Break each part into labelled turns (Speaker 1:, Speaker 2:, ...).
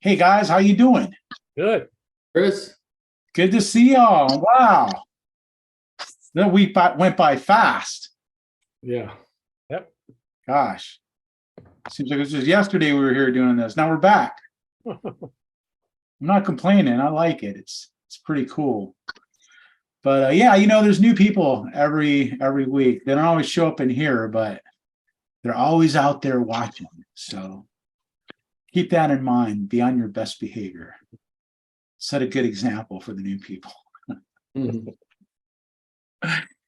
Speaker 1: Hey guys, how you doing?
Speaker 2: Good.
Speaker 3: Chris?
Speaker 1: Good to see y'all. Wow. That week went by fast.
Speaker 2: Yeah. Yep.
Speaker 1: Gosh. Seems like it was just yesterday we were here doing this. Now we're back. I'm not complaining. I like it. It's pretty cool. But yeah, there's new people every week. They don't always show up in here, but they're always out there watching. So keep that in mind. Be on your best behavior. Set a good example for the new people. Hey,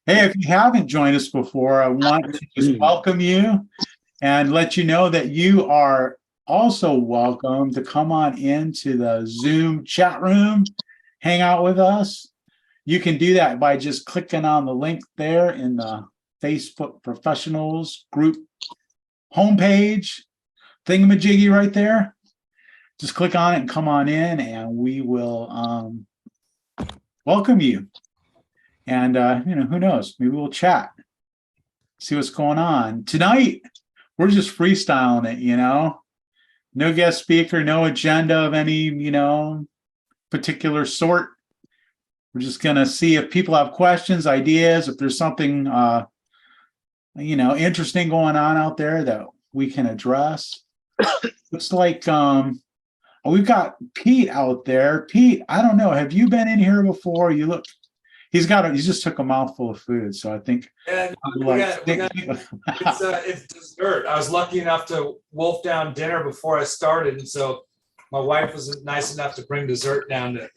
Speaker 1: if you haven't joined us before, I want to just welcome you and let you know that you are also welcome to come on into the Zoom chat room, hang out with us. You can do that by just clicking on the link there in the Facebook Professionals group homepage, thingamajiggy right there. Just click on it and come on in, and we will welcome you. And who knows? Maybe we'll chat, see what's going on tonight. We're just freestyling it, no guest speaker, no agenda of any particular sort. We're just gonna see if people have questions, ideas, if there's something interesting going on out there that we can address. Looks like we've got Pete out there. Pete, I don't know, have you been in here before? You look. He just took a mouthful of food, so I think.
Speaker 4: Yeah, it's dessert. I was lucky enough to wolf down dinner before I started, and so my wife was nice enough to bring dessert down to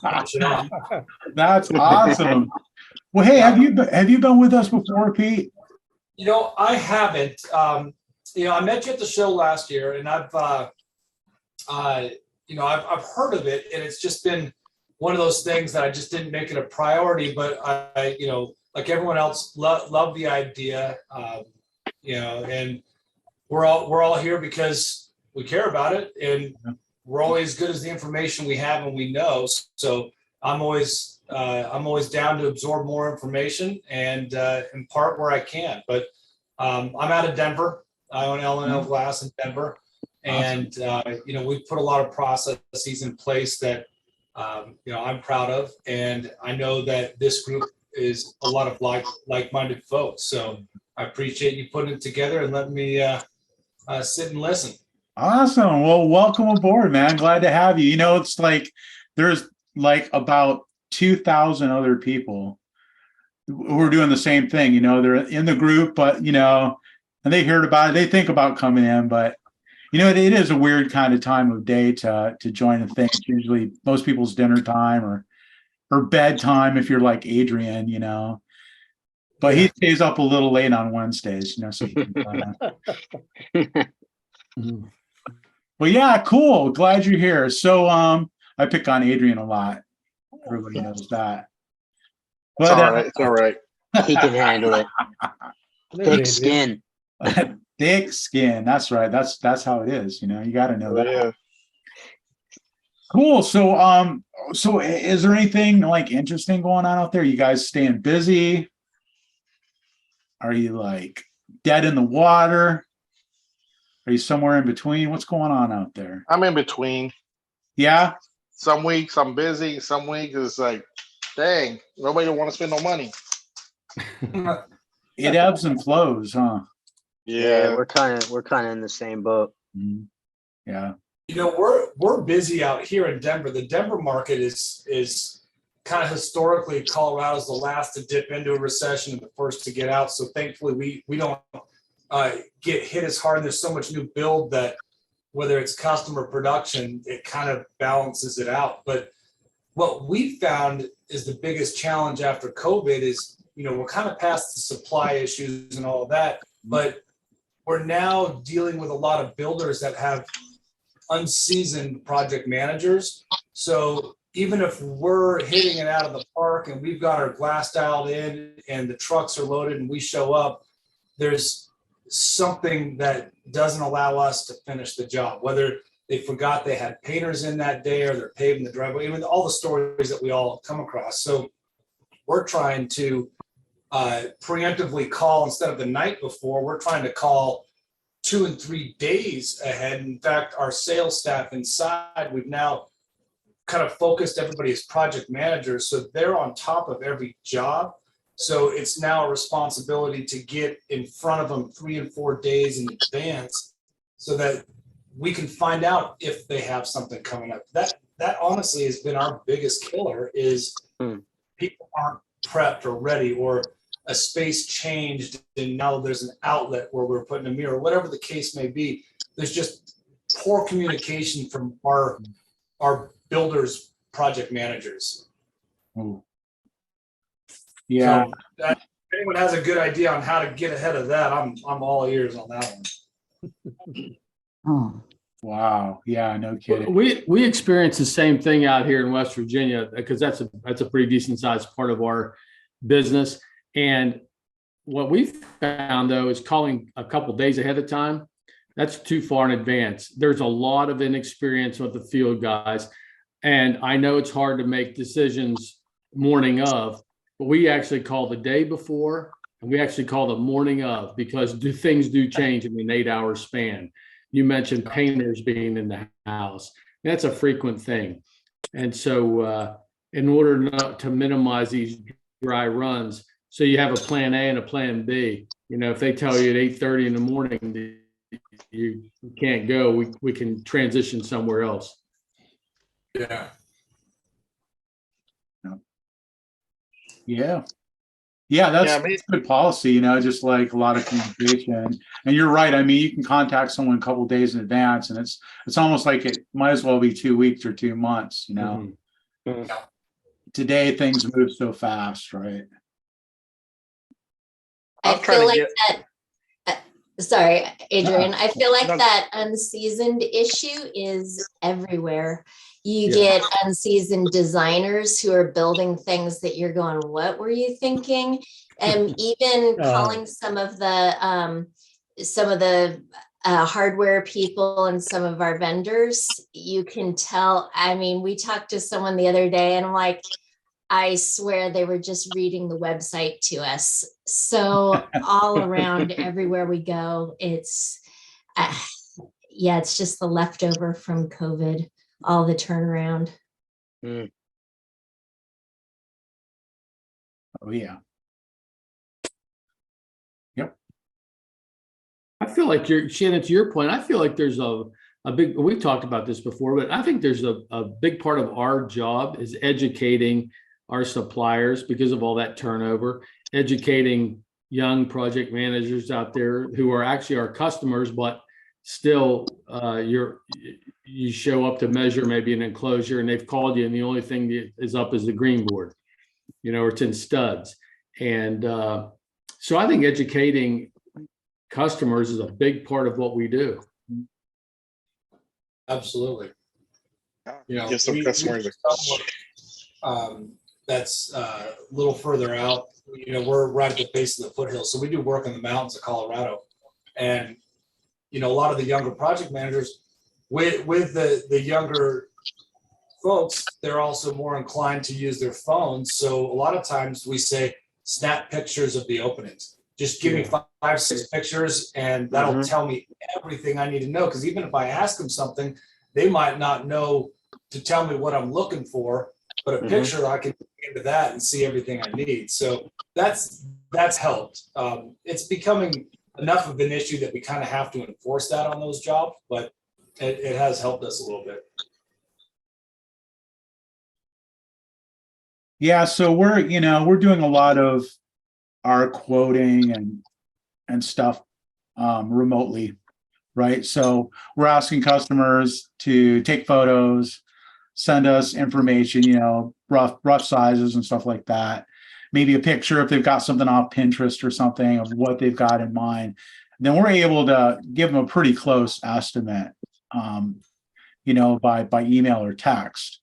Speaker 4: finish it off.
Speaker 1: That's awesome. Well, hey, have you been with us before, Pete?
Speaker 4: I haven't. I met you at the show last year, and I've heard of it, and it's just been one of those things that I just didn't make it a priority, but I like everyone else, love the idea, and we're all here because we care about it, and we're only as good as the information we have and we know. So I'm always down to absorb more information and impart where I can. But I'm out of Denver. I own L&L Glass in Denver, and we've put a lot of processes in place that I'm proud of, and I know that this group is a lot of like-minded folks. So I appreciate you putting it together and letting me sit and listen.
Speaker 1: Awesome. Well, welcome aboard, man. Glad to have you. It's like there's like about 2,000 other people who are doing the same thing. They're in the group, but and they heard about it. They think about coming in, but it is a weird kind of time of day to join a thing. It's usually most people's dinner time or bedtime if you're like Adrian, But he stays up a little late on Wednesdays, so he can Well, yeah, cool. Glad you're here. So I pick on Adrian a lot. Everybody knows that. But
Speaker 3: It's all right.
Speaker 5: He can handle it. Thick skin.
Speaker 1: Thick skin. That's right. That's how it is. You got to know that.
Speaker 3: Yeah.
Speaker 1: Cool. So so is there anything like interesting going on out there? You guys staying busy? Are you like dead in the water? Are you somewhere in between? What's going on out there?
Speaker 3: I'm in between.
Speaker 1: Yeah.
Speaker 3: Some weeks I'm busy. Some weeks it's like, dang, nobody want to spend no money.
Speaker 1: It ebbs and flows, huh?
Speaker 3: Yeah,
Speaker 5: we're kind of in the same boat.
Speaker 1: Mm-hmm. Yeah.
Speaker 4: We're busy out here in Denver. The Denver market is kind of historically, Colorado's the last to dip into a recession and the first to get out. So thankfully we don't get hit as hard. There's so much new build that whether it's customer production, it kind of balances it out. But what we found is the biggest challenge after COVID is, we're kind of past the supply issues and all of that, but we're now dealing with a lot of builders that have unseasoned project managers. So even if we're hitting it out of the park and we've got our glass dialed in and the trucks are loaded and we show up, there's something that doesn't allow us to finish the job, whether they forgot they had painters in that day or they're paving the driveway, even all the stories that we all come across. So we're trying to preemptively call instead of the night before. We're trying to call 2 and 3 days ahead. In fact, our sales staff inside, we've now kind of focused everybody as project managers. So they're on top of every job. So it's now a responsibility to get in front of them 3 and 4 days in advance so that we can find out if they have something coming up. That honestly has been our biggest killer is people aren't prepped or ready, or a space changed and now there's an outlet where we're putting a mirror, whatever the case may be. There's just poor communication from our builders, project managers.
Speaker 1: Oh. Yeah.
Speaker 4: So if anyone has a good idea on how to get ahead of that, I'm all ears on that one.
Speaker 1: Wow. Yeah, no kidding.
Speaker 2: We experience the same thing out here in West Virginia because that's a pretty decent sized part of our business. And what we found though is calling a couple days ahead of time. That's too far in advance. There's a lot of inexperience with the field guys, and I know it's hard to make decisions morning of, but we actually call the day before and we actually call the morning of because things do change in an 8-hour span. You mentioned painters being in the house. That's a frequent thing. And so in order not to minimize these dry runs, so you have a plan A and a plan B. You know, if they tell you at 8:30 in the morning you can't go, we can transition somewhere else.
Speaker 4: Yeah.
Speaker 1: Yeah, that's,
Speaker 3: Yeah, I mean-
Speaker 1: that's good policy, you know, just like a lot of communication. And you're right. I mean, you can contact someone a couple of days in advance, and it's almost like it might as well be 2 weeks or 2 months, you know. Today things move so fast, right?
Speaker 6: I
Speaker 3: I'm trying
Speaker 6: feel
Speaker 3: to
Speaker 6: like that. Sorry, Adrian. I feel like
Speaker 3: No.
Speaker 6: that unseasoned issue is everywhere. You
Speaker 2: Yeah.
Speaker 6: get unseasoned designers who are building things that you're going, what were you thinking? And even calling some of the hardware people and some of our vendors, you can tell. I mean, we talked to someone the other day and I'm like, I swear they were just reading the website to us. So all around, everywhere we go, it's just the leftover from COVID, all the turnaround.
Speaker 1: Oh yeah. Yep.
Speaker 2: I feel like Shannon, to your point, I feel like there's a big, we've talked about this before, but I think there's a big part of our job is educating our suppliers because of all that turnover, educating young project managers out there who are actually our customers, but still you show up to measure maybe an enclosure and they've called you and the only thing that is up is the green board, you know, or it's in studs. And so I think educating customers is a big part of what we do.
Speaker 4: Absolutely. You know,
Speaker 3: Get some customers.
Speaker 4: That's a little further out. You know, we're right at the base of the foothills, so we do work in the mountains of Colorado, and you know, a lot of the younger project managers with the younger folks, they're also more inclined to use their phones. So a lot of times we say, snap pictures of the openings. Just give me 5, 6 pictures, and that'll tell me everything I need to know. Because even if I ask them something, they might not know to tell me what I'm looking for. But a picture, I can get into that and see everything I need. So that's helped. It's becoming enough of an issue that we kind of have to enforce that on those jobs, but it has helped us a little bit.
Speaker 1: Yeah, so we're doing a lot of our quoting and stuff remotely, right? So we're asking customers to take photos, send us information, you know, rough sizes and stuff like that. Maybe a picture if they've got something off Pinterest or something of what they've got in mind. Then we're able to give them a pretty close estimate, you know, by email or text.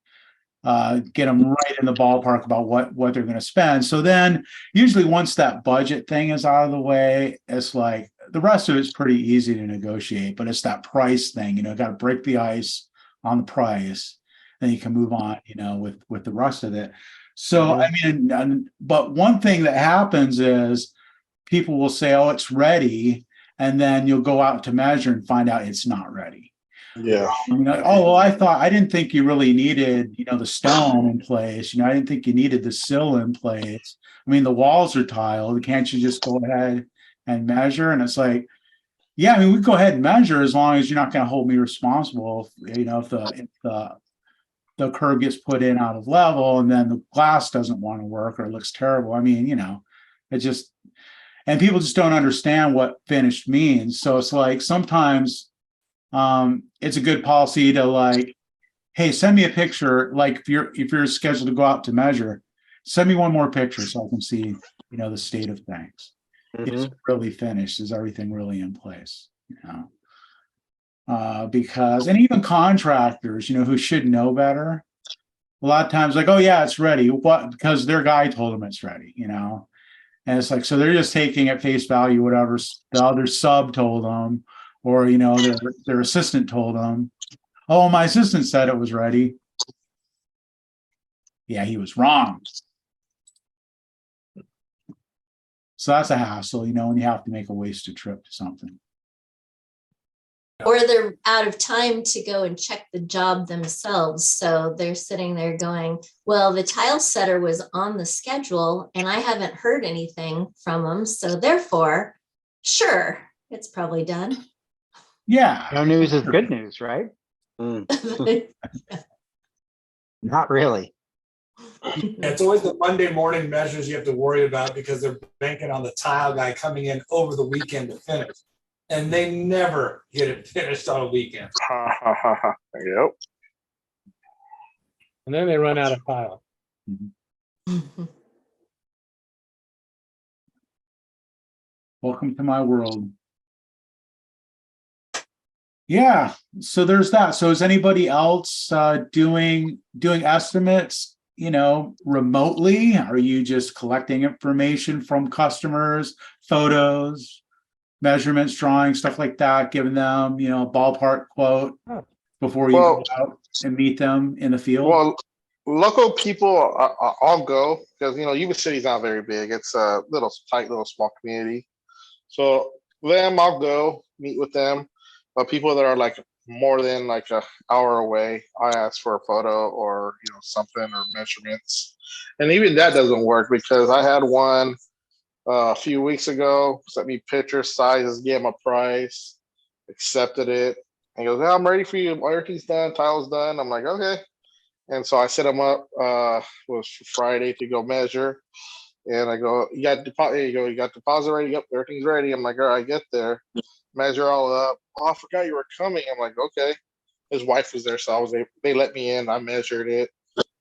Speaker 1: Get them right in the ballpark about what they're going to spend. So then usually once that budget thing is out of the way, it's like the rest of it's pretty easy to negotiate, but it's that price thing, you know, got to break the ice on the price. Then you can move on, you know, with the rest of it. So, I mean, but one thing that happens is people will say, oh, it's ready. and then you'll go out to measure and find out it's not ready.
Speaker 3: Yeah.
Speaker 1: Oh, well, I didn't think you really needed, the stone in place. I didn't think you needed the sill in place. I mean, the walls are tiled. Can't you just go ahead and measure? And it's like, yeah, I mean, we go ahead and measure as long as you're not going to hold me responsible. If the curb gets put in out of level and then the glass doesn't want to work or it looks terrible. I mean, it just, and people just don't understand what finished means. So it's like sometimes it's a good policy to like, hey, send me a picture. Like if you're scheduled to go out to measure, send me one more picture so I can see, the state of things. Is it really finished? Is everything really in place? Because, and even contractors, who should know better, a lot of times like, oh yeah, it's ready. What? Because their guy told them it's ready, and it's like, so they're just taking at face value whatever the other sub told them, or their assistant told them. Oh, my assistant said it was ready. Yeah, he was wrong. So that's a hassle, when you have to make a wasted trip to something.
Speaker 6: Or they're out of time to go and check the job themselves. So they're sitting there going, well, the tile setter was on the schedule and I haven't heard anything from them. So therefore, sure, it's probably done.
Speaker 1: Yeah.
Speaker 5: No news is good news, right? Not really.
Speaker 4: Yeah, it's always the Monday morning measures you have to worry about because they're banking on the tile guy coming in over the weekend to finish. And they never get it finished on a weekend.
Speaker 3: Yep.
Speaker 7: And then they run out of tile.
Speaker 1: Welcome to my world. Yeah, so there's that. So is anybody else doing estimates, remotely? Are you just collecting information from customers, photos, measurements, drawings, stuff like that, giving them, a ballpark quote before you go out and meet them in the field?
Speaker 3: Well, local people, I'll go because, Yuba City's not very big. It's a tight little small community. So them, I'll go meet with them. But people that are like more than like an hour away, I ask for a photo or something or measurements, and even that doesn't work because I had one a few weeks ago. Sent me pictures, sizes, gave him a price, accepted it, and he goes, "Yeah, I'm ready for you. Everything's done, tile's done." I'm like, "Okay," and so I set him up. Was Friday to go measure, and I go, "You got deposit? You got deposit ready? Yep, everything's ready." I'm like, "All right, I get there." Measure all up. Oh, I forgot you were coming. I'm like, okay. His wife was there, so they let me in. I measured it.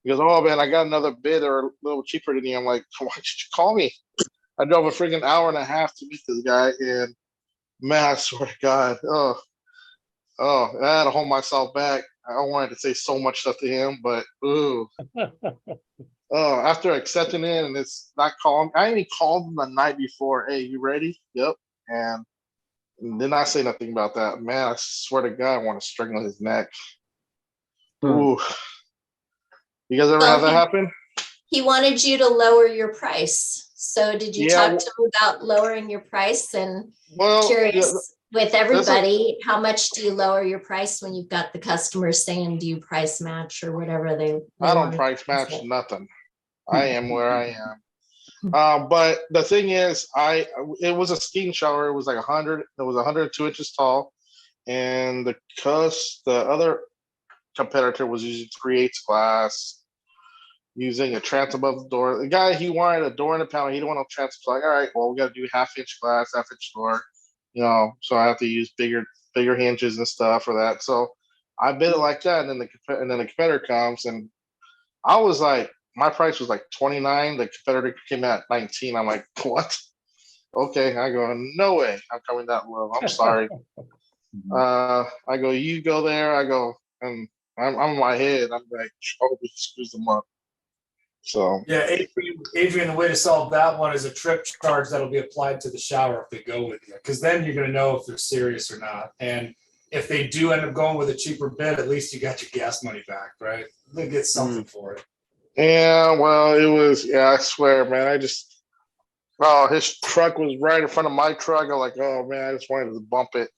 Speaker 3: He goes, oh man, I got another bid or a little cheaper than you. I'm like, why did you call me? I drove a freaking hour and a half to meet this guy, and man, I swear to God, I had to hold myself back. I wanted to say so much stuff to him, but after accepting it and it's not calling, I even called him the night before. Hey, you ready? Yep. And did not say nothing about that. Man, I swear to God, I want to strangle his neck. Ooh. You guys ever have that happen?
Speaker 6: He wanted you to lower your price. So did you talk to him about lowering your price? And curious, with everybody, how much do you lower your price when you've got the customers saying, do you price match or whatever they
Speaker 3: I don't price match nothing. I am where I am. But the thing is, it was a steam shower. It was like 100. It was 102 inches tall, and the other competitor was using 3/8 glass, using a transom above the door. The guy, he wanted a door and a panel. He didn't want a transom. So like, all right, well, we got to do 1/2 inch glass, 1/2 inch door. So I have to use bigger hinges and stuff for that. So I bid it like that, and then the competitor comes, and I was like, my price was like 29. The competitor came at 19. I'm like, what? Okay. I go, no way. I'm coming that low. I'm sorry. I go, you go there. I go, and I'm on my head. I'm like, oh, we screws them up. So
Speaker 4: yeah, Adrian, the way to solve that one is a trip charge that'll be applied to the shower if they go with you, because then you're going to know if they're serious or not. And if they do end up going with a cheaper bid, at least you got your gas money back, right? They'll get something for it.
Speaker 3: Yeah, well, it was, I swear, man, Oh, his truck was right in front of my truck. I'm like, oh man, I just wanted to bump it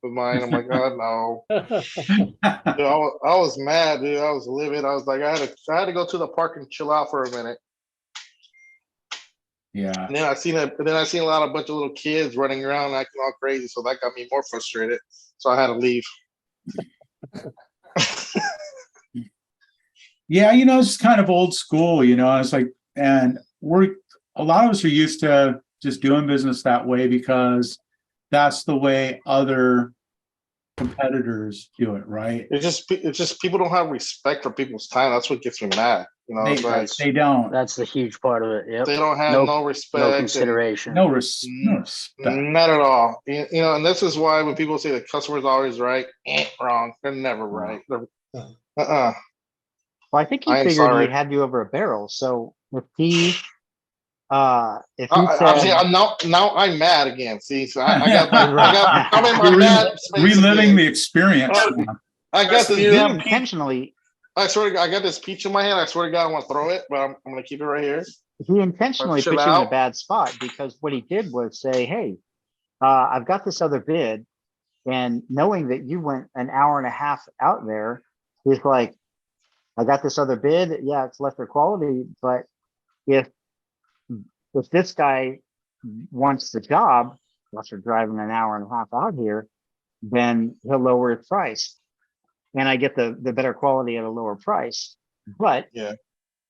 Speaker 3: with mine. I'm like, oh no. Dude, I was mad, dude. I was livid. I was like, I had to go to the park and chill out for a minute.
Speaker 1: Yeah.
Speaker 3: And then I seen a bunch of little kids running around acting all crazy. So that got me more frustrated. So I had to leave.
Speaker 1: Yeah, it's kind of old school, it's like, and a lot of us are used to just doing business that way because that's the way other competitors do it, right?
Speaker 3: It's just people don't have respect for people's time. That's what gets me mad. It's like
Speaker 1: They don't.
Speaker 5: That's the huge part of it. Yep.
Speaker 3: they don't have no respect,
Speaker 5: No
Speaker 3: and
Speaker 5: consideration.
Speaker 1: No respect.
Speaker 3: not at all. And this is why when people say the customer's always right, wrong. They're never right. Uh-uh.
Speaker 5: Well, I think he
Speaker 3: I am
Speaker 5: figured
Speaker 3: sorry.
Speaker 5: he had you over a barrel. So if he said,
Speaker 3: now I'm mad again. See, so I got I'm in my mad space
Speaker 1: reliving
Speaker 3: again.
Speaker 1: the experience.
Speaker 3: I got this.
Speaker 5: he intentionally,
Speaker 3: I swear to God, I got this peach in my hand. I swear to God, I want to throw it, but I'm going to keep it right here.
Speaker 5: he intentionally
Speaker 3: Chill
Speaker 5: put you in a
Speaker 3: out.
Speaker 5: bad spot because what he did was say, hey, I've got this other bid. And knowing that you went an hour and a half out there, he's like, I got this other bid. Yeah, it's lesser quality, but if this guy wants the job, after driving an hour and a half out here, then he'll lower his price, and I get the better quality at a lower price. But
Speaker 3: Yeah.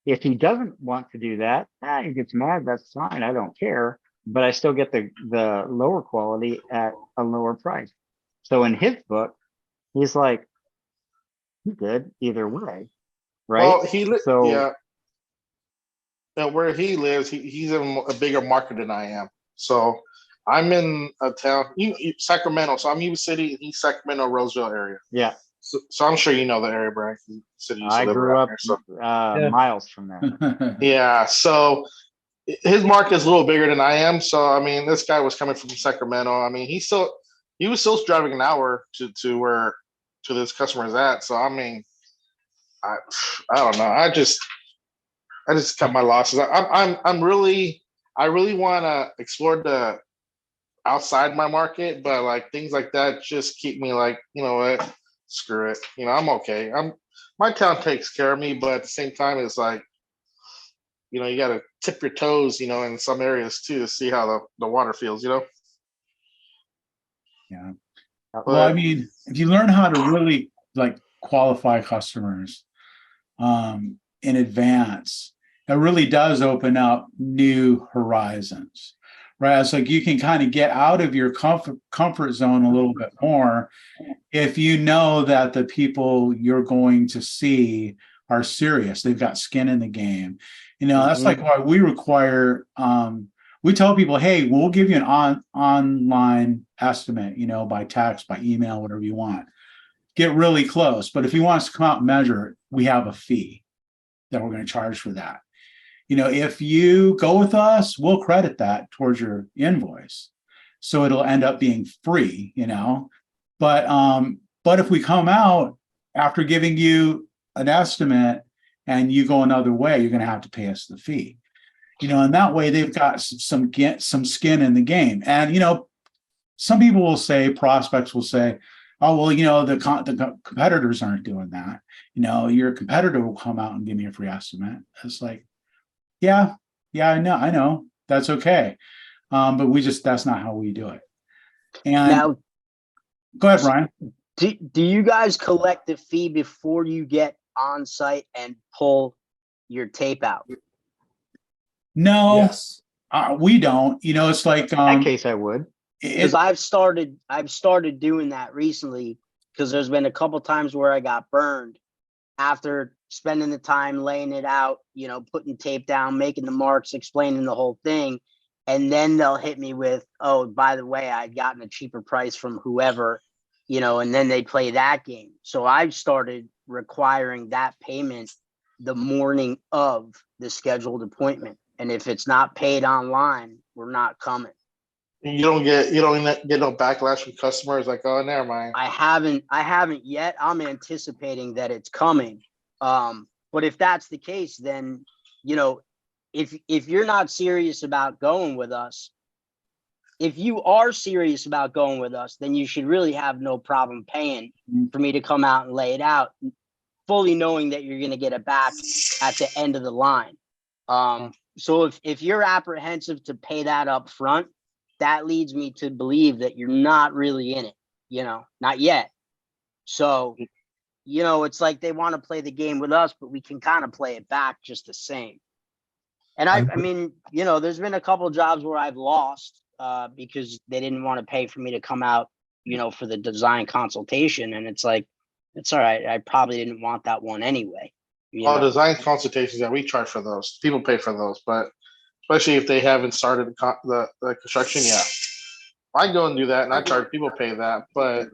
Speaker 5: if he doesn't want to do that, he gets mad. That's fine. I don't care. But I still get the lower quality at a lower price. So in his book, he's like, "You good either way." Right.
Speaker 3: Well, yeah. And where he lives, he's in a bigger market than I am. So I'm in a town, Sacramento. So I'm Yuba City, East Sacramento, Roseville area.
Speaker 5: Yeah.
Speaker 3: So I'm sure you know the area, Brian. City
Speaker 5: I grew up
Speaker 3: there, so.
Speaker 5: miles from there.
Speaker 3: Yeah. So his market is a little bigger than I am. So I mean, this guy was coming from Sacramento. I mean, he was still driving an hour to where this customer is at. So I mean, I don't know. I just cut my losses. I really want to explore the outside my market, but like things like that just keep me like, you know what, screw it. I'm okay. My town takes care of me, but at the same time, it's like, you got to tip your toes, in some areas too, to see how the water feels,
Speaker 1: Yeah. Well, I mean, if you learn how to really like qualify customers in advance, it really does open up new horizons, right? It's like you can kind of get out of your comfort zone a little bit more if you know that the people you're going to see are serious. They've got skin in the game. That's like why we require, we tell people, hey, we'll give you an online estimate, by text, by email, whatever you want. Get really close. But if you want us to come out and measure it, we have a fee that we're going to charge for that. If you go with us, we'll credit that towards your invoice. So it'll end up being free, But if we come out after giving you an estimate and you go another way, you're going to have to pay us the fee. And that way they've got some skin in the game. And, some people will say, prospects will say, oh, well, the competitors aren't doing that. Your competitor will come out and give me a free estimate. It's like, yeah, I know. That's okay. But that's not how we do it. And
Speaker 5: now,
Speaker 1: go ahead, Brian.
Speaker 5: Do you guys collect the fee before you get on site and pull your tape out?
Speaker 1: No,
Speaker 4: Yes.
Speaker 1: We don't. It's like
Speaker 5: in that case, I would.
Speaker 1: Because
Speaker 5: I've started doing that recently, because there's been a couple times where I got burned after spending the time laying it out, putting tape down, making the marks, explaining the whole thing. And then they'll hit me with, oh, by the way, I'd gotten a cheaper price from whoever, and then they play that game. So I've started requiring that payment the morning of the scheduled appointment. And if it's not paid online, we're not coming.
Speaker 3: You don't get no backlash from customers like, oh, never mind.
Speaker 5: I haven't yet. I'm anticipating that it's coming. But if that's the case, then, if you're not serious about going with us, if you are serious about going with us, then you should really have no problem paying for me to come out and lay it out, fully knowing that you're going to get it back at the end of the line. So if you're apprehensive to pay that up front, that leads me to believe that you're not really in it, not yet. So, it's like they want to play the game with us, but we can kind of play it back just the same. And I mean, there's been a couple of jobs where I've lost because they didn't want to pay for me to come out, for the design consultation. And it's like, it's all right. I probably didn't want that one anyway.
Speaker 3: Design consultations, yeah, we charge for those. People pay for those, but especially if they haven't started the construction, yeah. I go and do that, and I charge. People pay that, but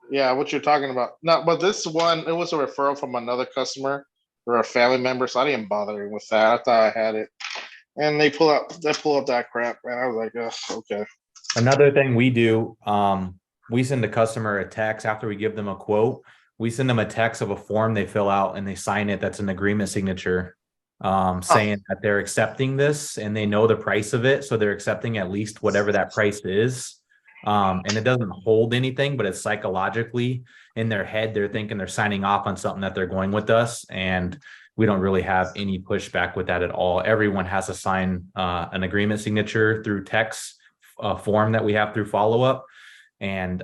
Speaker 3: yeah, what you're talking about. No, but this one, it was a referral from another customer or a family member, so I didn't bother with that. I thought I had it, and they pull up that crap, and I was like, oh, okay.
Speaker 7: Another thing we do, we send a customer a text after we give them a quote. We send them a text of a form they fill out and they sign it. That's an agreement signature, saying that they're accepting this and they know the price of it. So they're accepting at least whatever that price is. And it doesn't hold anything, but it's psychologically in their head. They're thinking they're signing off on something that they're going with us. And we don't really have any pushback with that at all. Everyone has to sign an agreement signature through text form that we have through follow-up. And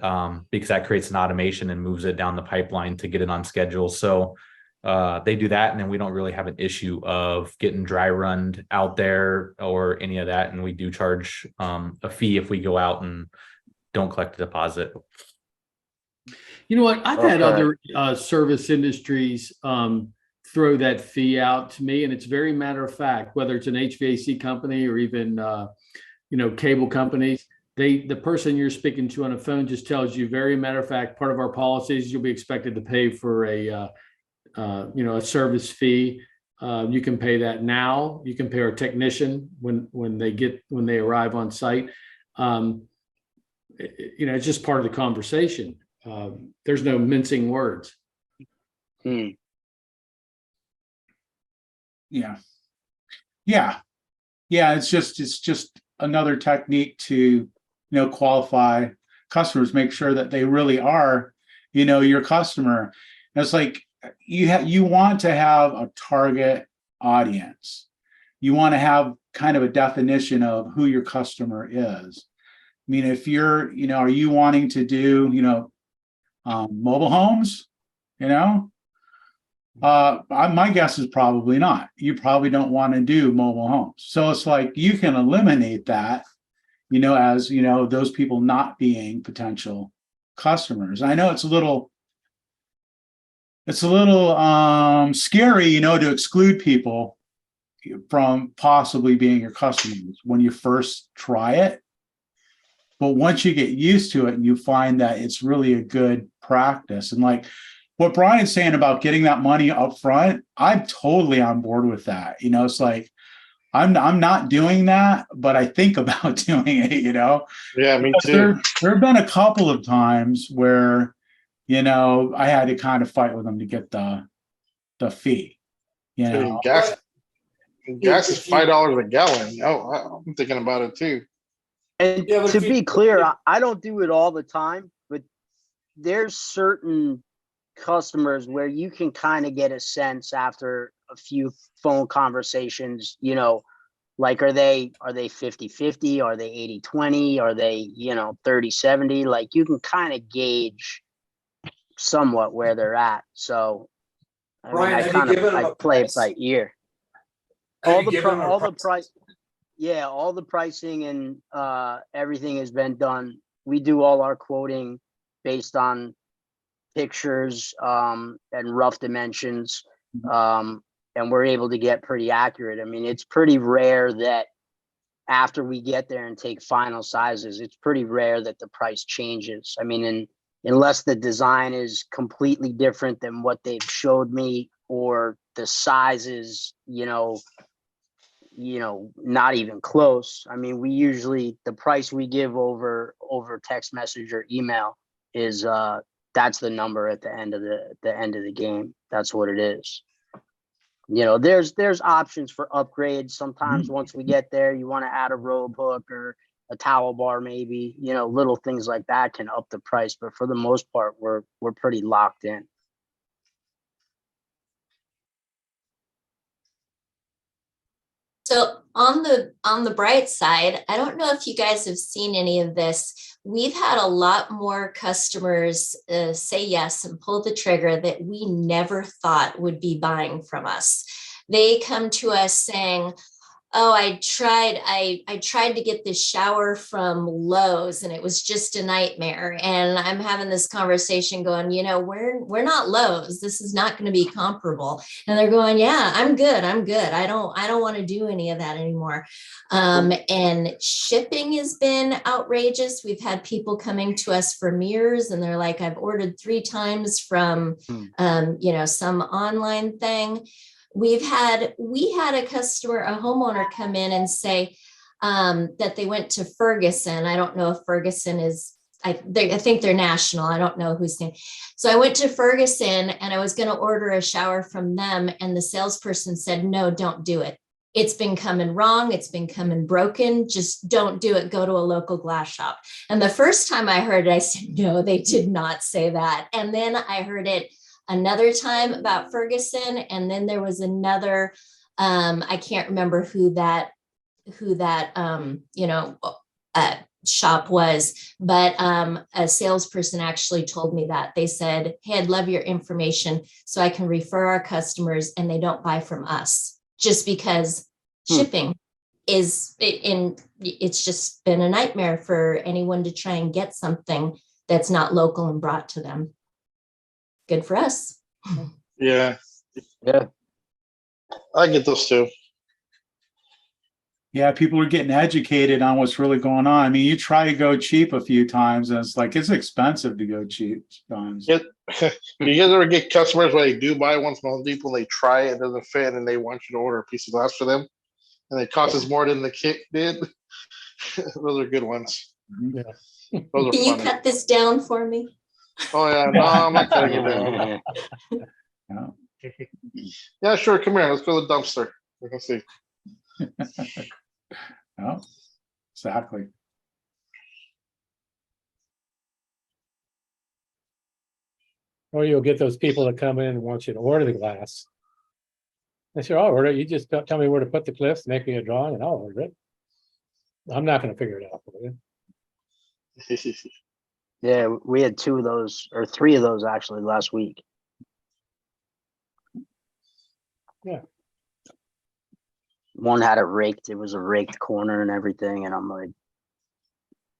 Speaker 7: because that creates an automation and moves it down the pipeline to get it on schedule. So they do that, and then we don't really have an issue of getting dry runned out there or any of that. And we do charge a fee if we go out and don't collect a deposit.
Speaker 2: You know what? I've had other service industries throw that fee out to me, and it's very matter of fact, whether it's an HVAC company or even cable companies. The person you're speaking to on the phone just tells you, very matter of fact, part of our policies, you'll be expected to pay for a service fee. You can pay that now. You can pay our technician when they arrive on site. It's just part of the conversation. There's no mincing words.
Speaker 1: Yeah. It's just another technique to qualify customers, make sure that they really are your customer. And it's like you want to have a target audience. You want to have kind of a definition of who your customer is. I mean, if you're are you wanting to do mobile homes? My guess is probably not. You probably don't want to do mobile homes. So it's like you can eliminate that, as those people not being potential customers. I know it's a little scary, to exclude people from possibly being your customers when you first try it. But once you get used to it and you find that it's really a good practice, and like what Brian's saying about getting that money up front, I'm totally on board with that. It's like, I'm not doing that, but I think about doing it,
Speaker 3: Yeah, me too.
Speaker 1: There have been a couple of times where, I had to kind of fight with them to get the fee,
Speaker 3: Gas is $5 a gallon. Oh, I'm thinking about it too.
Speaker 5: And to be clear, I don't do it all the time, but there's certain customers where you can kind of get a sense after a few phone conversations, like are they 50-50, are they 80-20, are they 30-70? Like you can kind of gauge somewhat where they're at. So
Speaker 4: Brian,
Speaker 5: I play it by ear. All the pricing and everything has been done. We do all our quoting based on pictures and rough dimensions, and we're able to get pretty accurate. I mean, it's pretty rare that after we get there and take final sizes, it's pretty rare that the price changes. I mean, unless the design is completely different than what they've showed me, or the sizes, not even close. I mean, we usually, the price we give over text message or email is that's the number at the end of the game. That's what it is. there's options for upgrades. Sometimes once we get there, you want to add a robe hook or a towel bar, maybe, little things like that can up the price. But for the most part, we're pretty locked in.
Speaker 6: So on the bright side, I don't know if you guys have seen any of this. We've had a lot more customers say yes and pull the trigger that we never thought would be buying from us. They come to us saying, oh, I tried to get this shower from Lowe's and it was just a nightmare. And I'm having this conversation going, we're not Lowe's. This is not going to be comparable. And they're going, yeah, I'm good. I don't want to do any of that anymore. And shipping has been outrageous. We've had people coming to us for mirrors and they're like, I've ordered 3 times from, some online thing. We had a customer, a homeowner come in and say that they went to Ferguson. I don't know if Ferguson is, I think they're national. I don't know who's name. So I went to Ferguson and I was going to order a shower from them. And the salesperson said, no, don't do it. It's been coming wrong. It's been coming broken. Just don't do it. Go to a local glass shop. And the first time I heard it, I said, no, they did not say that. And then I heard it another time about Ferguson. And then there was another, I can't remember who that shop was, but a salesperson actually told me that. They said, hey, I'd love your information so I can refer our customers and they don't buy from us just because shipping it's just been a nightmare for anyone to try and get something that's not local and brought to them. Good for us.
Speaker 3: Yeah,
Speaker 5: Yeah.
Speaker 3: I get those too.
Speaker 1: Yeah, people are getting educated on what's really going on. I mean, you try to go cheap a few times, and it's expensive to go cheap sometimes.
Speaker 3: Yeah. You guys ever get customers where they do buy one from Home Depot and they try it doesn't fit and they want you to order a piece of glass for them, and it costs us more than the kit did? Those are good ones.
Speaker 1: Mhm.
Speaker 3: Yeah. Those are
Speaker 6: Can you
Speaker 3: funny.
Speaker 6: cut this down for me?
Speaker 3: Oh yeah, no, I'm not cutting it down.
Speaker 1: Yeah.
Speaker 3: Yeah, sure. Come here. Let's go to the dumpster. We can see.
Speaker 1: Yeah, exactly.
Speaker 8: Or you'll get those people that come in and want you to order the glass. I said, I'll order it. You just tell me where to put the clips, make me a drawing, and I'll order it. I'm not going to figure it out for you.
Speaker 5: Yeah, we had 2 of those, or 3 of those actually last week.
Speaker 8: Yeah.
Speaker 5: One had it raked. It was a raked corner and everything. And I'm like,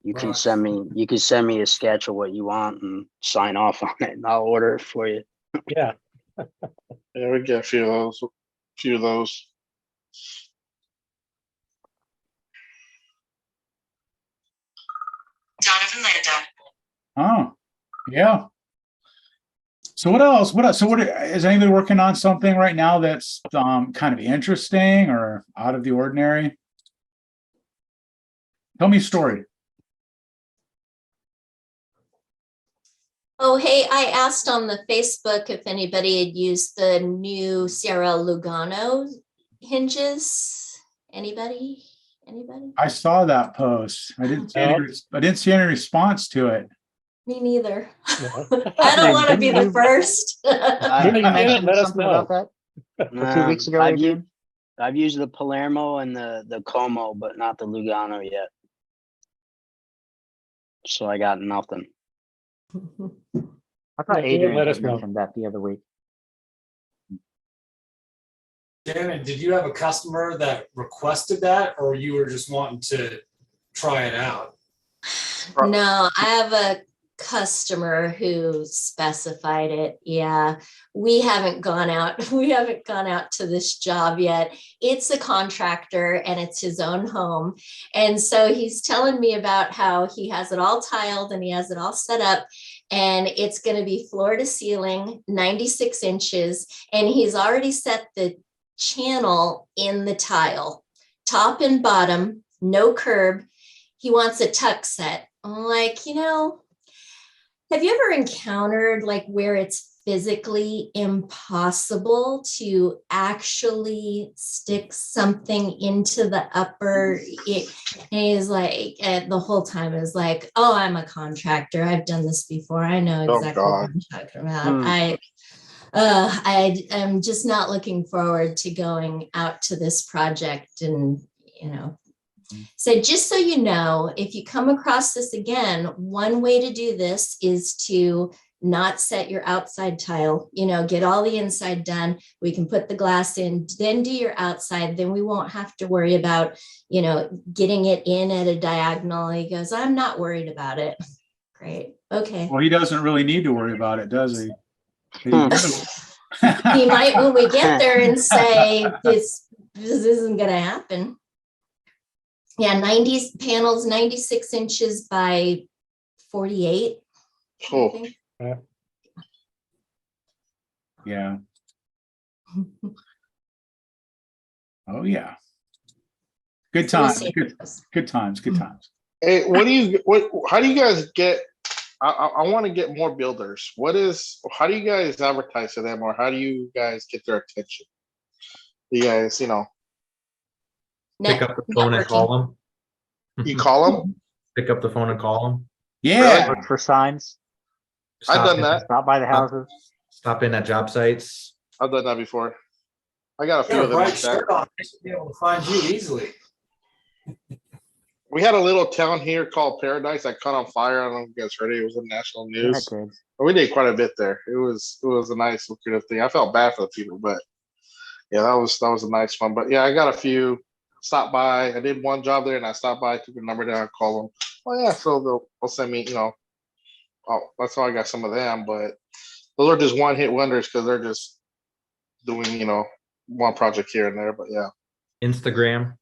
Speaker 5: you can send me a sketch of what you want and sign off on it and I'll order it for you.
Speaker 8: Yeah.
Speaker 3: Yeah, we get a few of those.
Speaker 9: Donovan Landa.
Speaker 1: Oh, yeah. So what else? So is anybody working on something right now that's kind of interesting or out of the ordinary? Tell me a story.
Speaker 6: Oh, hey, I asked on the Facebook if anybody had used the new Sierra Lugano hinges. Anybody?
Speaker 1: I saw that post. I didn't see any response to it.
Speaker 6: Me neither.
Speaker 8: No.
Speaker 6: I don't want to be the first.
Speaker 8: If you get it, let us know.
Speaker 5: Nah,
Speaker 9: 2 weeks ago,
Speaker 5: I've used the Palermo and the Como, but not the Lugano yet. So I got nothing.
Speaker 9: I thought
Speaker 8: Yeah,
Speaker 9: Adrian
Speaker 8: let us
Speaker 9: had
Speaker 8: know.
Speaker 9: mentioned that the other week.
Speaker 4: Shannon, did you have a customer that requested that, or you were just wanting to try it out?
Speaker 6: No, I have a customer who specified it. Yeah, we haven't gone out to this job yet. It's a contractor and it's his own home. And so he's telling me about how he has it all tiled and he has it all set up and it's going to be floor to ceiling, 96 inches. And he's already set the channel in the tile, top and bottom, no curb. He wants a tuck set. I'm like, have you ever encountered like where it's physically impossible to actually stick something into the upper. And he's like, the whole time is like, oh, I'm a contractor. I've done this before. I know
Speaker 3: Oh,
Speaker 6: exactly what
Speaker 3: God.
Speaker 6: I'm talking about.
Speaker 5: Hmm.
Speaker 6: I am just not looking forward to going out to this project. And, so just so you know, if you come across this again, one way to do this is to not set your outside tile, get all the inside done. We can put the glass in, then do your outside. Then we won't have to worry about, getting it in at a diagonal. He goes, I'm not worried about it. Great. Okay.
Speaker 1: Well, he doesn't really need to worry about it, does he?
Speaker 5: Hmm.
Speaker 6: He might when we get there and say this isn't going to happen. Yeah, 90 panels, 96 inches by 48. I
Speaker 3: Oh,
Speaker 6: think.
Speaker 1: Yeah. Oh, yeah. Good
Speaker 6: So we'll
Speaker 1: times.
Speaker 6: see.
Speaker 1: Good times. Good times.
Speaker 3: hey, how do you guys get, I want to get more builders. How do you guys advertise to them, or how do you guys get their attention? You guys,
Speaker 7: Pick up the phone and call them.
Speaker 3: you call them?
Speaker 7: Pick up the phone and call them.
Speaker 1: Yeah.
Speaker 9: Look for signs.
Speaker 3: I've done that.
Speaker 9: Stop by the houses.
Speaker 7: Stop in at job sites.
Speaker 3: I've done that before. I got a few
Speaker 4: Got a
Speaker 3: of them like
Speaker 4: bright
Speaker 3: that.
Speaker 4: shirt on, they should be able to find you easily.
Speaker 3: We had a little town here called Paradise that caught on fire. I don't know if you guys heard it. It was in national
Speaker 9: Yeah,
Speaker 3: news.
Speaker 9: kids.
Speaker 3: But we did quite a bit there. It was a nice lucrative thing. I felt bad for the people, but yeah, that was a nice one. But yeah, I got a few. Stopped by. I did one job there, and I stopped by, took the number down, called them. Oh yeah, so they'll send me. Oh, that's how I got some of them. But those are just one hit wonders because they're just doing one project here and there. But yeah,
Speaker 7: Instagram.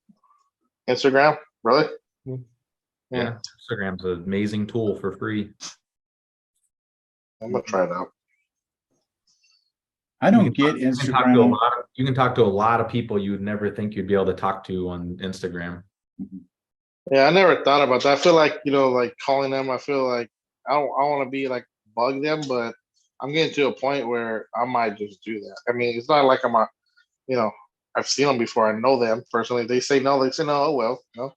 Speaker 3: Instagram, really?
Speaker 7: Yeah. Instagram's an amazing tool for free.
Speaker 3: I'm gonna try it out.
Speaker 1: I don't get
Speaker 7: You can talk to a
Speaker 1: Instagram.
Speaker 7: lot of people you would never think you'd be able to talk to on Instagram.
Speaker 3: Yeah, I never thought about that. I feel like like calling them. I feel like I want to be like bug them, but I'm getting to a point where I might just do that. I mean, it's not like I've seen them before. I know them personally. They say no. They say no. Oh well,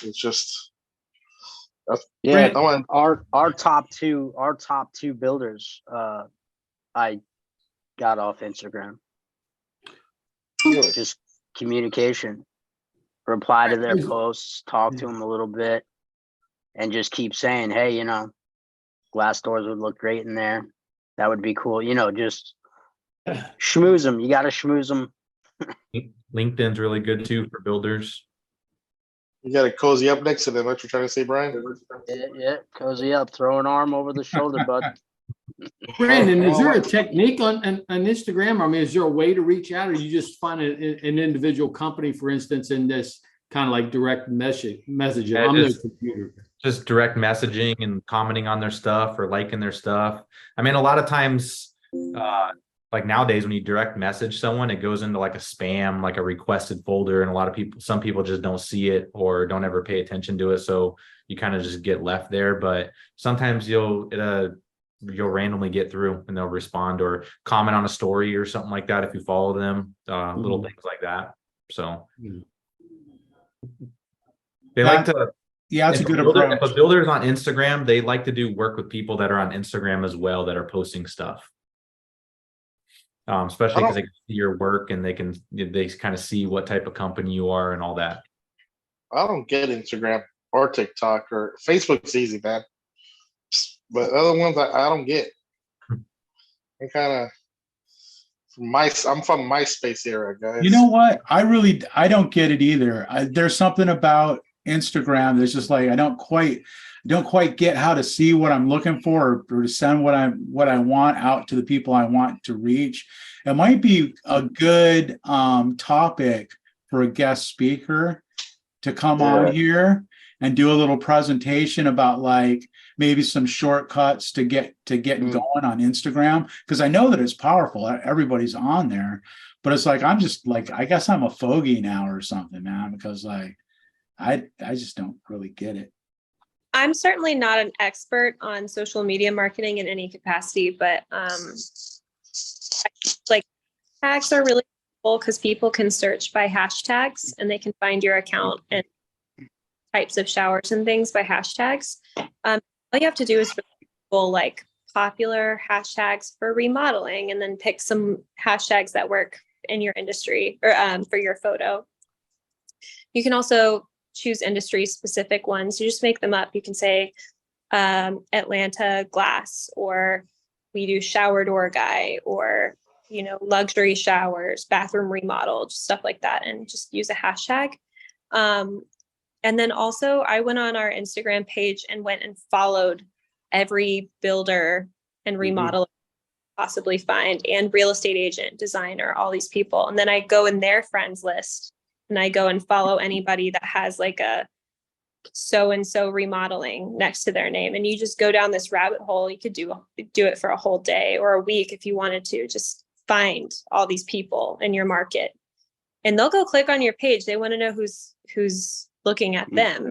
Speaker 3: it's just
Speaker 5: Yeah,
Speaker 3: I want.
Speaker 5: our top two builders, I got off Instagram. Just communication, reply to their posts, talk to them a little bit, and just keep saying, hey, glass doors would look great in there. That would be cool. Just schmooze them. You got to schmooze them.
Speaker 7: LinkedIn's really good too for builders.
Speaker 3: You got to cozy up next to them. What you're trying to say, Brian?
Speaker 5: Yeah, cozy up, throw an arm over the shoulder, bud.
Speaker 2: Brandon, is there a technique on Instagram? I mean, is there a way to reach out, or you just find an individual company, for instance, in this kind of like direct messaging?
Speaker 7: Yeah,
Speaker 2: I'm no computer.
Speaker 7: Just direct messaging and commenting on their stuff or liking their stuff. I mean, a lot of times, like nowadays, when you direct message someone, it goes into like a spam, like a requested folder, and some people just don't see it or don't ever pay attention to it, so you kind of just get left there. But sometimes you'll randomly get through and they'll respond or comment on a story or something like that if you follow them, little things like that. So they like to.
Speaker 1: Yeah, that's a good approach.
Speaker 7: If a builder's on Instagram, they like to do work with people that are on Instagram as well that are posting stuff. Especially because they can see your work and they kind of see what type of company you are and all that.
Speaker 3: I don't get Instagram or TikTok or Facebook's easy, man. But other ones I don't get. I'm kind of I'm from MySpace era, guys.
Speaker 1: You know what? I don't get it either. There's something about Instagram that's just like I don't quite get how to see what I'm looking for or to send what I want out to the people I want to reach. It might be a good topic for a guest speaker to come on here and do a little presentation about like maybe some shortcuts to get going on Instagram, because I know that it's powerful. Everybody's on there, but it's like I'm just like I guess I'm a fogey now or something, man, because like I just don't really get it.
Speaker 9: I'm certainly not an expert on social media marketing in any capacity, but like tags are really cool because people can search by hashtags and they can find your account and types of showers and things by hashtags. All you have to do is Google like popular hashtags for remodeling and then pick some hashtags that work in your industry or for your photo. You can also choose industry specific ones. You just make them up. You can say Atlanta glass, or we do shower door guy, or luxury showers, bathroom remodel, stuff like that, and just use a hashtag. And then also I went on our Instagram page and went and followed every builder and remodeler possibly find, and real estate agent, designer, all these people. And then I go in their friends list and I go and follow anybody that has like a so-and-so remodeling next to their name. And you just go down this rabbit hole. You could do it for a whole day or a week if you wanted to. Just find all these people in your market and they'll go click on your page. They want to know who's looking at them.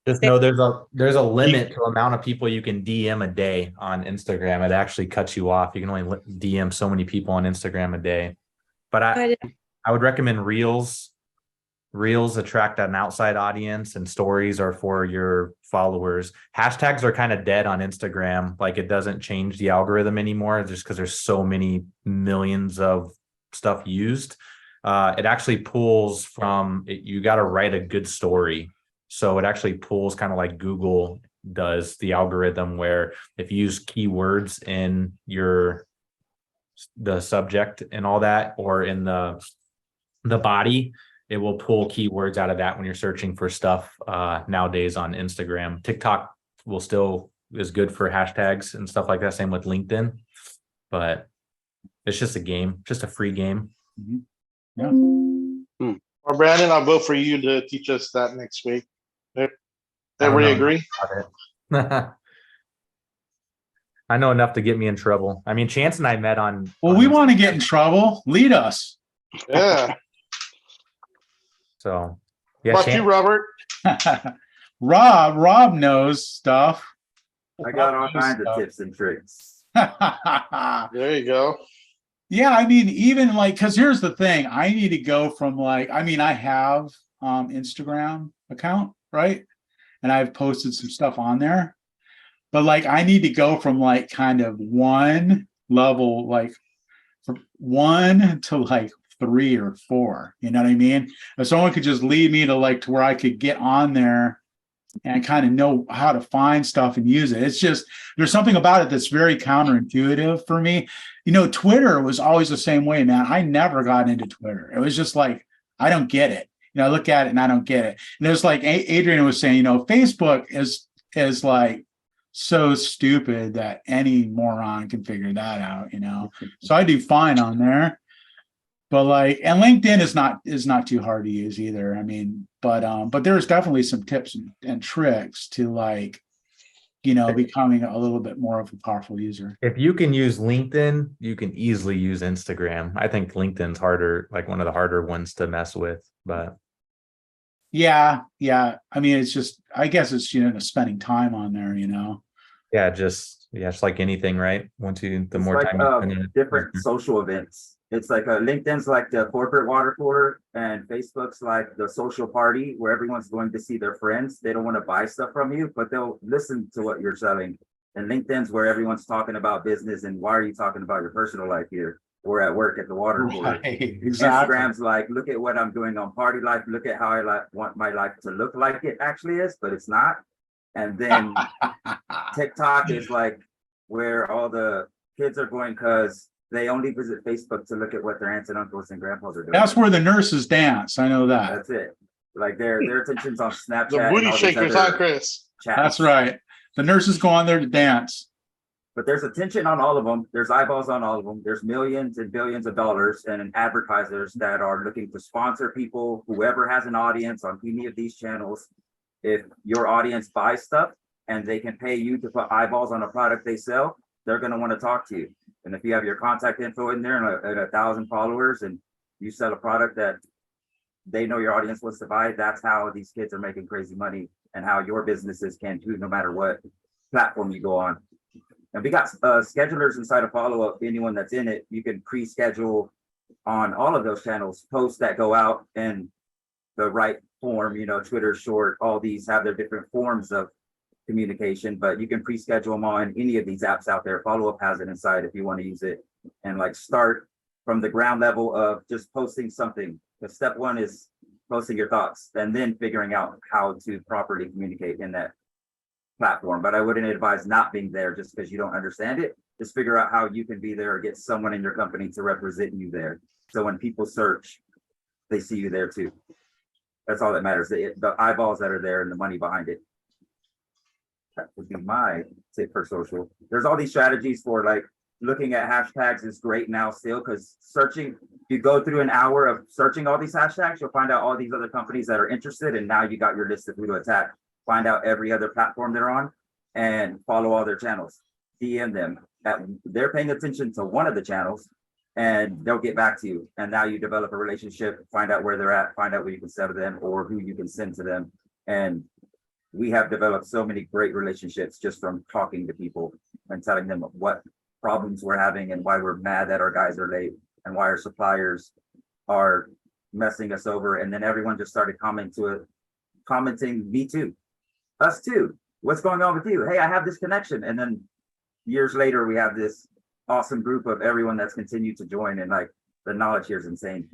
Speaker 7: Just know there's a limit to amount of people you can DM a day on Instagram. It actually cuts you off. You can only DM so many people on Instagram a day. But I would recommend Reels. Reels attract an outside audience, and stories are for your followers. Hashtags are kind of dead on Instagram. Like, it doesn't change the algorithm anymore just because there's so many millions of stuff used. It actually pulls from it. You got to write a good story. So it actually pulls kind of like Google does the algorithm, where if you use keywords in the subject and all that, or in the body, it will pull keywords out of that when you're searching for stuff nowadays on Instagram. TikTok is good for hashtags and stuff like that. Same with LinkedIn, but it's just a game, just a free game.
Speaker 1: Yeah.
Speaker 3: Well, Brandon, I'll vote for you to teach us that next week. Everybody agree?
Speaker 7: I know enough to get me in trouble. I mean, Chance and I met on.
Speaker 1: Well, we want to get in trouble. Lead us.
Speaker 3: Yeah.
Speaker 7: So, yeah.
Speaker 3: What about you, Robert?
Speaker 1: Rob knows stuff.
Speaker 10: I got all kinds of tips and tricks.
Speaker 3: There you go.
Speaker 1: Yeah, I mean, even like, because here's the thing, I need to go from like, I mean, I have Instagram account, right? And I've posted some stuff on there, but like, I need to go from like kind of one level, like from 1 to like 3 or 4, you know what I mean? If someone could just lead me to where I could get on there and kind of know how to find stuff and use it. It's just, there's something about it that's very counterintuitive for me. Twitter was always the same way, man. I never got into Twitter. It was just like, I don't get it. I look at it and I don't get it. And it's like Adrian was saying, Facebook is like so stupid that any moron can figure that out, So I do fine on there. But and LinkedIn is not too hard to use either. I mean, but there's definitely some tips and tricks to becoming a little bit more of a powerful user.
Speaker 7: If you can use LinkedIn, you can easily use Instagram. I think LinkedIn's harder, like one of the harder ones to mess with, but.
Speaker 1: Yeah. I mean, it's just, I guess it's, spending time on there,
Speaker 7: Yeah, it's like anything, right? The more time.
Speaker 10: Different social events. It's like LinkedIn's like the corporate water cooler, and Facebook's like the social party where everyone's going to see their friends. They don't want to buy stuff from you, but they'll listen to what you're selling. And LinkedIn's where everyone's talking about business and why are you talking about your personal life here? Or at work at the water cooler.
Speaker 1: Exactly.
Speaker 10: Instagram's like, look at what I'm doing on party life. Look at how I want my life to look like it actually is, but it's not. And then TikTok is like where all the kids are going because they only visit Facebook to look at what their aunts and uncles and grandpas are doing.
Speaker 1: That's where the nurses dance. I know that.
Speaker 10: That's it. Like their attention's on Snapchat.
Speaker 3: The booty shakers, huh, Chris?
Speaker 1: That's right. The nurses go on there to dance.
Speaker 10: But there's attention on all of them. There's eyeballs on all of them. There's millions and billions of dollars and advertisers that are looking to sponsor people, whoever has an audience on any of these channels. If your audience buys stuff and they can pay you to put eyeballs on a product they sell, they're going to want to talk to you. And if you have your contact info in there and 1,000 followers and you sell a product that they know your audience wants to buy, that's how these kids are making crazy money and how your businesses can too, no matter what platform you go on. And we got schedulers inside of Follow Up. Anyone that's in it, you can pre-schedule on all of those channels, posts that go out in the right form, you know, Twitter Short, all these have their different forms of communication, but you can pre-schedule them on any of these apps out there. Follow Up has it inside if you want to use it, and like start from the ground level of just posting something. The step one is posting your thoughts and then figuring out how to properly communicate in that platform. But I wouldn't advise not being there just because you don't understand it. Just figure out how you can be there or get someone in your company to represent you there. So when people search, they see you there too. That's all that matters. The eyeballs that are there and the money behind it. That would be my tip for social. There's all these strategies for like looking at hashtags is great now still, because searching, you go through an hour of searching all these hashtags, you'll find out all these other companies that are interested, and now you got your list of who to attack. Find out every other platform they're on and follow all their channels. DM them. They're paying attention to one of the channels and they'll get back to you. And now you develop a relationship, find out where they're at, find out where you can send to them or who you can send to them. And we have developed so many great relationships just from talking to people and telling them what problems we're having and why we're mad that our guys are late and why our suppliers are messing us over. And then everyone just started commenting, me too. Us too. What's going on with you? Hey, I have this connection. And then years later, we have this awesome group of everyone that's continued to join, and like the knowledge here is insane.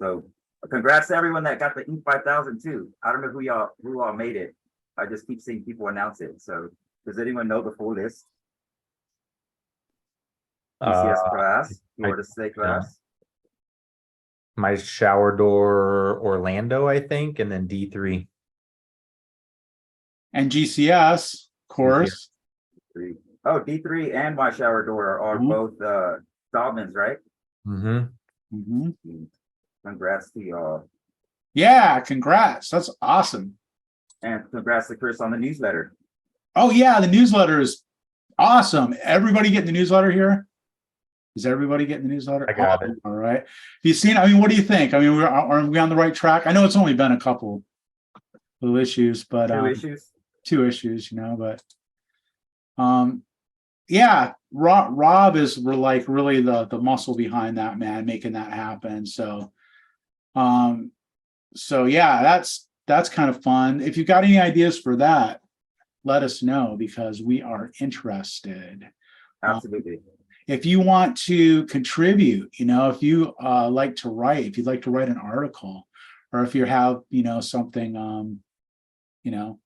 Speaker 10: So congrats to everyone that got the Inc. 5000 too. I don't know who all made it. I just keep seeing people announce it. So does anyone know the full list? PCS class, Florida State class.
Speaker 7: My shower door Orlando, I think, and then D3.
Speaker 1: And GCS, of course.
Speaker 10: Oh, D3 and my shower door are both Dahlman's, right? Congrats to y'all.
Speaker 1: Yeah, congrats. That's awesome.
Speaker 10: And congrats to Chris on the newsletter.
Speaker 1: Oh yeah, the newsletter is awesome. Everybody getting the newsletter here? Is everybody getting the newsletter?
Speaker 7: I got it.
Speaker 1: All right. Have you seen? I mean, what do you think? I mean, are we on the right track? I know it's only been a couple of issues, but two issues, you know, but yeah, Rob is like really the muscle behind that, man, making that happen. So yeah, that's kind of fun. If you've got any ideas for that, let us know, because we are interested.
Speaker 10: Absolutely.
Speaker 1: If you want to contribute, you know, if you like to write, if you'd like to write an article, or if you have, you know, something, you know,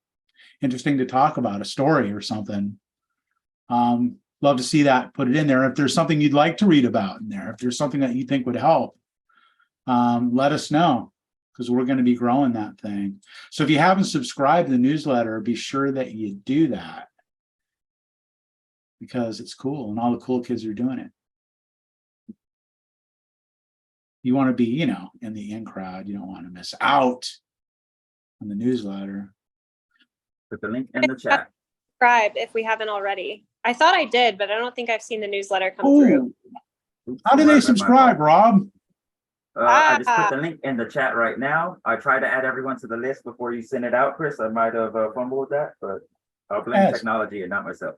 Speaker 1: interesting to talk about, a story or something, love to see that, put it in there. If there's something you'd like to read about in there, if there's something that you think would help, let us know, because we're going to be growing that thing. So if you haven't subscribed to the newsletter, be sure that you do that, because it's cool and all the cool kids are doing it. You want to be, you know, in the in crowd. You don't want to miss out on the newsletter.
Speaker 10: Put the link in the chat.
Speaker 9: Subscribe if we haven't already. I thought I did, but I don't think I've seen the newsletter come through.
Speaker 1: How do they subscribe, Rob?
Speaker 10: I just put the link in the chat right now. I try to add everyone to the list before you send it out, Chris. I might have fumbled with that, but I'll blame technology and not myself.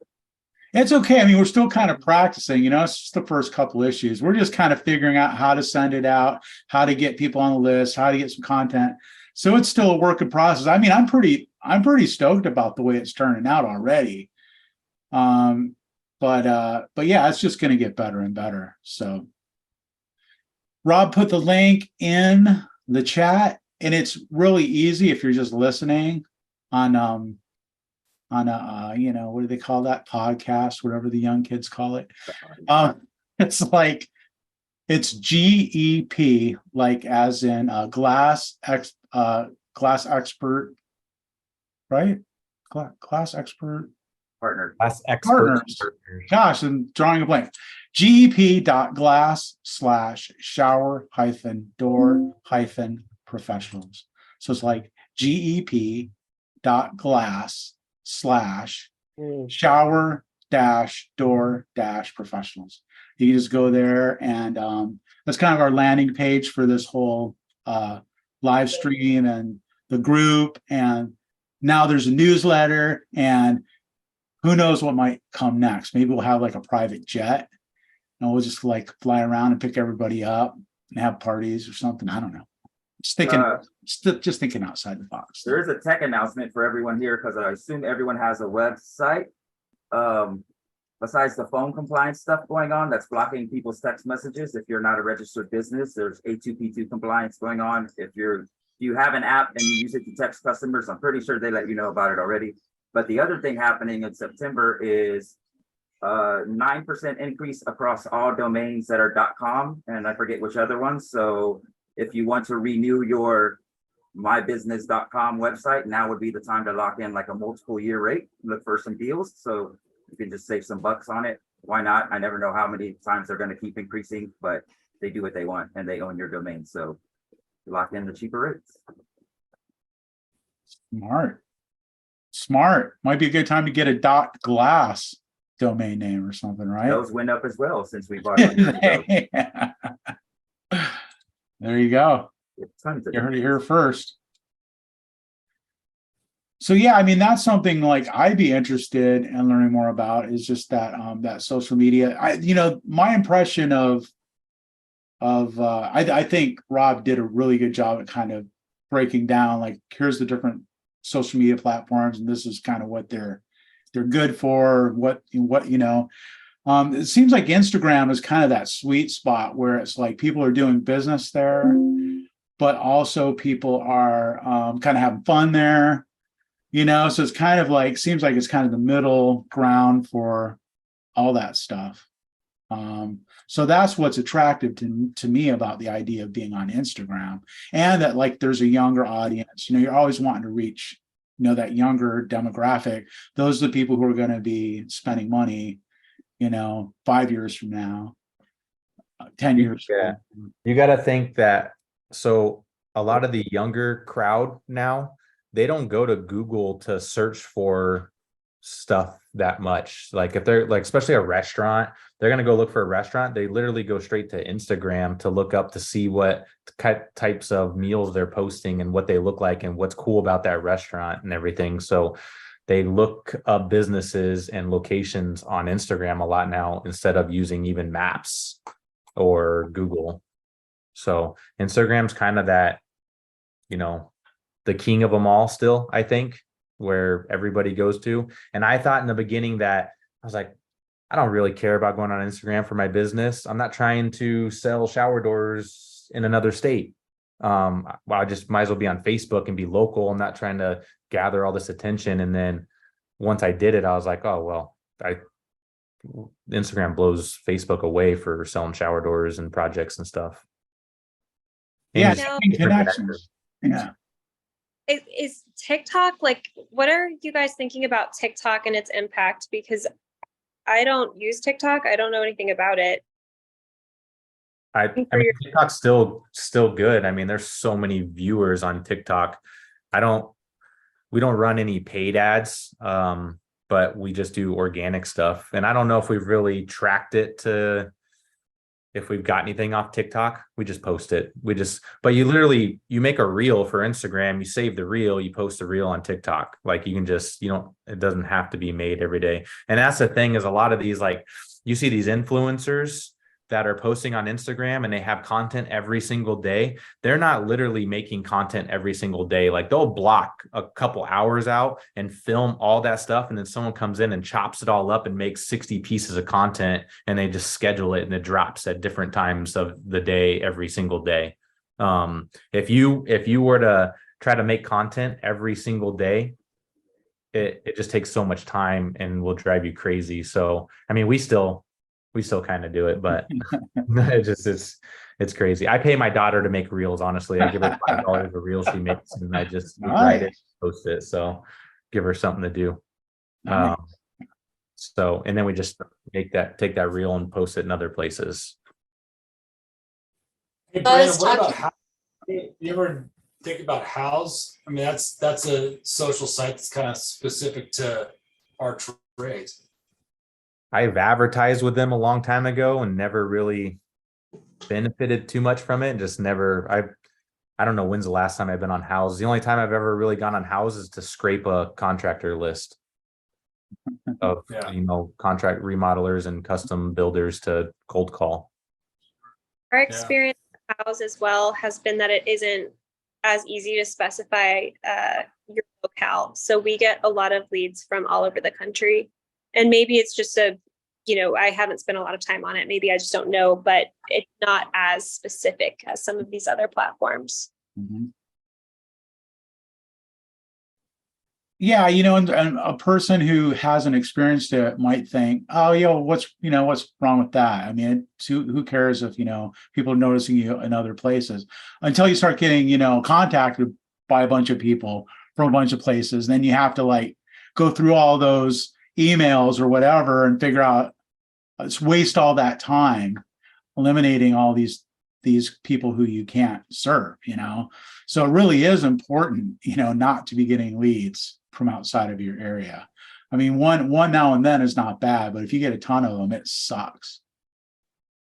Speaker 1: It's okay. I mean, we're still kind of practicing, you know, it's just the first couple issues. We're just kind of figuring out how to send it out, how to get people on the list, how to get some content. So it's still a work in process. I mean, I'm pretty stoked about the way it's turning out already. But yeah, it's just going to get better and better. So Rob put the link in the chat, and it's really easy if you're just listening on a you know, what do they call that, podcast, whatever the young kids call it. It's like, it's GEP, like as in glass expert, right? Class expert
Speaker 10: Partner.
Speaker 7: Class expert.
Speaker 1: Gosh, I'm drawing a blank. GEP.glass/shower-door-professionals. So it's like GEP.glass/shower-door-professionals. You can just go there, and that's kind of our landing page for this whole live stream and the group. And now there's a newsletter, and who knows what might come next. Maybe we'll have like a private jet and we'll just like fly around and pick everybody up and have parties or something. I don't know. Just thinking, just thinking outside the box.
Speaker 10: There is a tech announcement for everyone here because I assume everyone has a website. Besides the phone compliance stuff going on that's blocking people's text messages, if you're not a registered business, there's A2P2 compliance going on. If you have an app and you use it to text customers, I'm pretty sure they let you know about it already. But the other thing happening in September is 9% increase across all domains that are .com, and I forget which other ones. So if you want to renew your mybusiness.com website, now would be the time to lock in like a multiple year rate, look for some deals. So you can just save some bucks on it. Why not? I never know how many times they're going to keep increasing, but they do what they want and they own your domain. So lock in the cheaper rates.
Speaker 1: Smart. Might be a good time to get a .glass domain name or something, right?
Speaker 10: Those went up as well since we bought it.
Speaker 1: There you go. You heard it here first. So yeah, I mean, that's something like I'd be interested in learning more about, is just that that social media. My impression I think Rob did a really good job at kind of breaking down, like, here's the different social media platforms, and this is kind of what they're good for. It seems like Instagram is kind of that sweet spot where it's like people are doing business there, but also people are kind of having fun there. So it's kind of like, seems like it's kind of the middle ground for all that stuff. So that's what's attractive to me about the idea of being on Instagram, and that like there's a younger audience. You're always wanting to reach, that younger demographic. Those are the people who are going to be spending money, 5 years from now, 10 years from now.
Speaker 7: You got to think that. So a lot of the younger crowd now, they don't go to Google to search for stuff that much. Like if they're like, especially a restaurant, they're going to go look for a restaurant. They literally go straight to Instagram to look up to see what types of meals they're posting and what they look like and what's cool about that restaurant and everything. So they look up businesses and locations on Instagram a lot now, instead of using even maps or Google. So Instagram's kind of that, the king of them all still, I think, where everybody goes to. And I thought in the beginning that I was like, I don't really care about going on Instagram for my business. I'm not trying to sell shower doors in another state. I just might as well be on Facebook and be local. I'm not trying to gather all this attention. And then once I did it, I was like, oh, well, Instagram blows Facebook away for selling shower doors and projects and stuff.
Speaker 1: Yeah,
Speaker 9: connections.
Speaker 1: Yeah.
Speaker 9: Is TikTok, like, what are you guys thinking about TikTok and its impact? Because I don't use TikTok. I don't know anything about it.
Speaker 7: I mean, TikTok's still good. I mean, there's so many viewers on TikTok. We don't run any paid ads, but we just do organic stuff. And I don't know if we've really tracked it to if we've got anything off TikTok. We just post it. But you make a reel for Instagram, you save the reel, you post a reel on TikTok. Like it doesn't have to be made every day. And that's the thing, is a lot of these, like, you see these influencers that are posting on Instagram and they have content every single day. They're not literally making content every single day. Like, they'll block a couple hours out and film all that stuff. And then someone comes in and chops it all up and makes 60 pieces of content, and they just schedule it and it drops at different times of the day, every single day. If you were to try to make content every single day, it just takes so much time and will drive you crazy. So, I mean, we still kind of do it, but it's crazy. I pay my daughter to make reels. Honestly, I give her $5 a reel she makes, and I just write it, post it. So give her something to do.
Speaker 1: Nice.
Speaker 7: And then we just take that reel and post it in other places.
Speaker 4: Hey, Brandon, what about how? You ever think about House? I mean, that's a social site that's kind of specific to our trade.
Speaker 7: I've advertised with them a long time ago and never really benefited too much from it. Just never. I don't know when's the last time I've been on Houzz. The only time I've ever really gone on Houzz is to scrape a contractor list of,
Speaker 4: Yeah.
Speaker 7: contract remodelers and custom builders to cold call.
Speaker 9: Our experience with Houzz as well has been that it isn't as easy to specify your locale. So we get a lot of leads from all over the country. And maybe it's just I haven't spent a lot of time on it. Maybe I just don't know, but it's not as specific as some of these other platforms.
Speaker 1: Mhm. Yeah, and a person who hasn't experienced it might think, oh, what's wrong with that? I mean, who cares if, people are noticing you in other places, until you start getting, contacted by a bunch of people from a bunch of places. Then you have to go through all those emails or whatever and figure out, waste all that time eliminating all these people who you can't serve, So it really is important, not to be getting leads from outside of your area. I mean, one now and then is not bad, but if you get a ton of them, it sucks.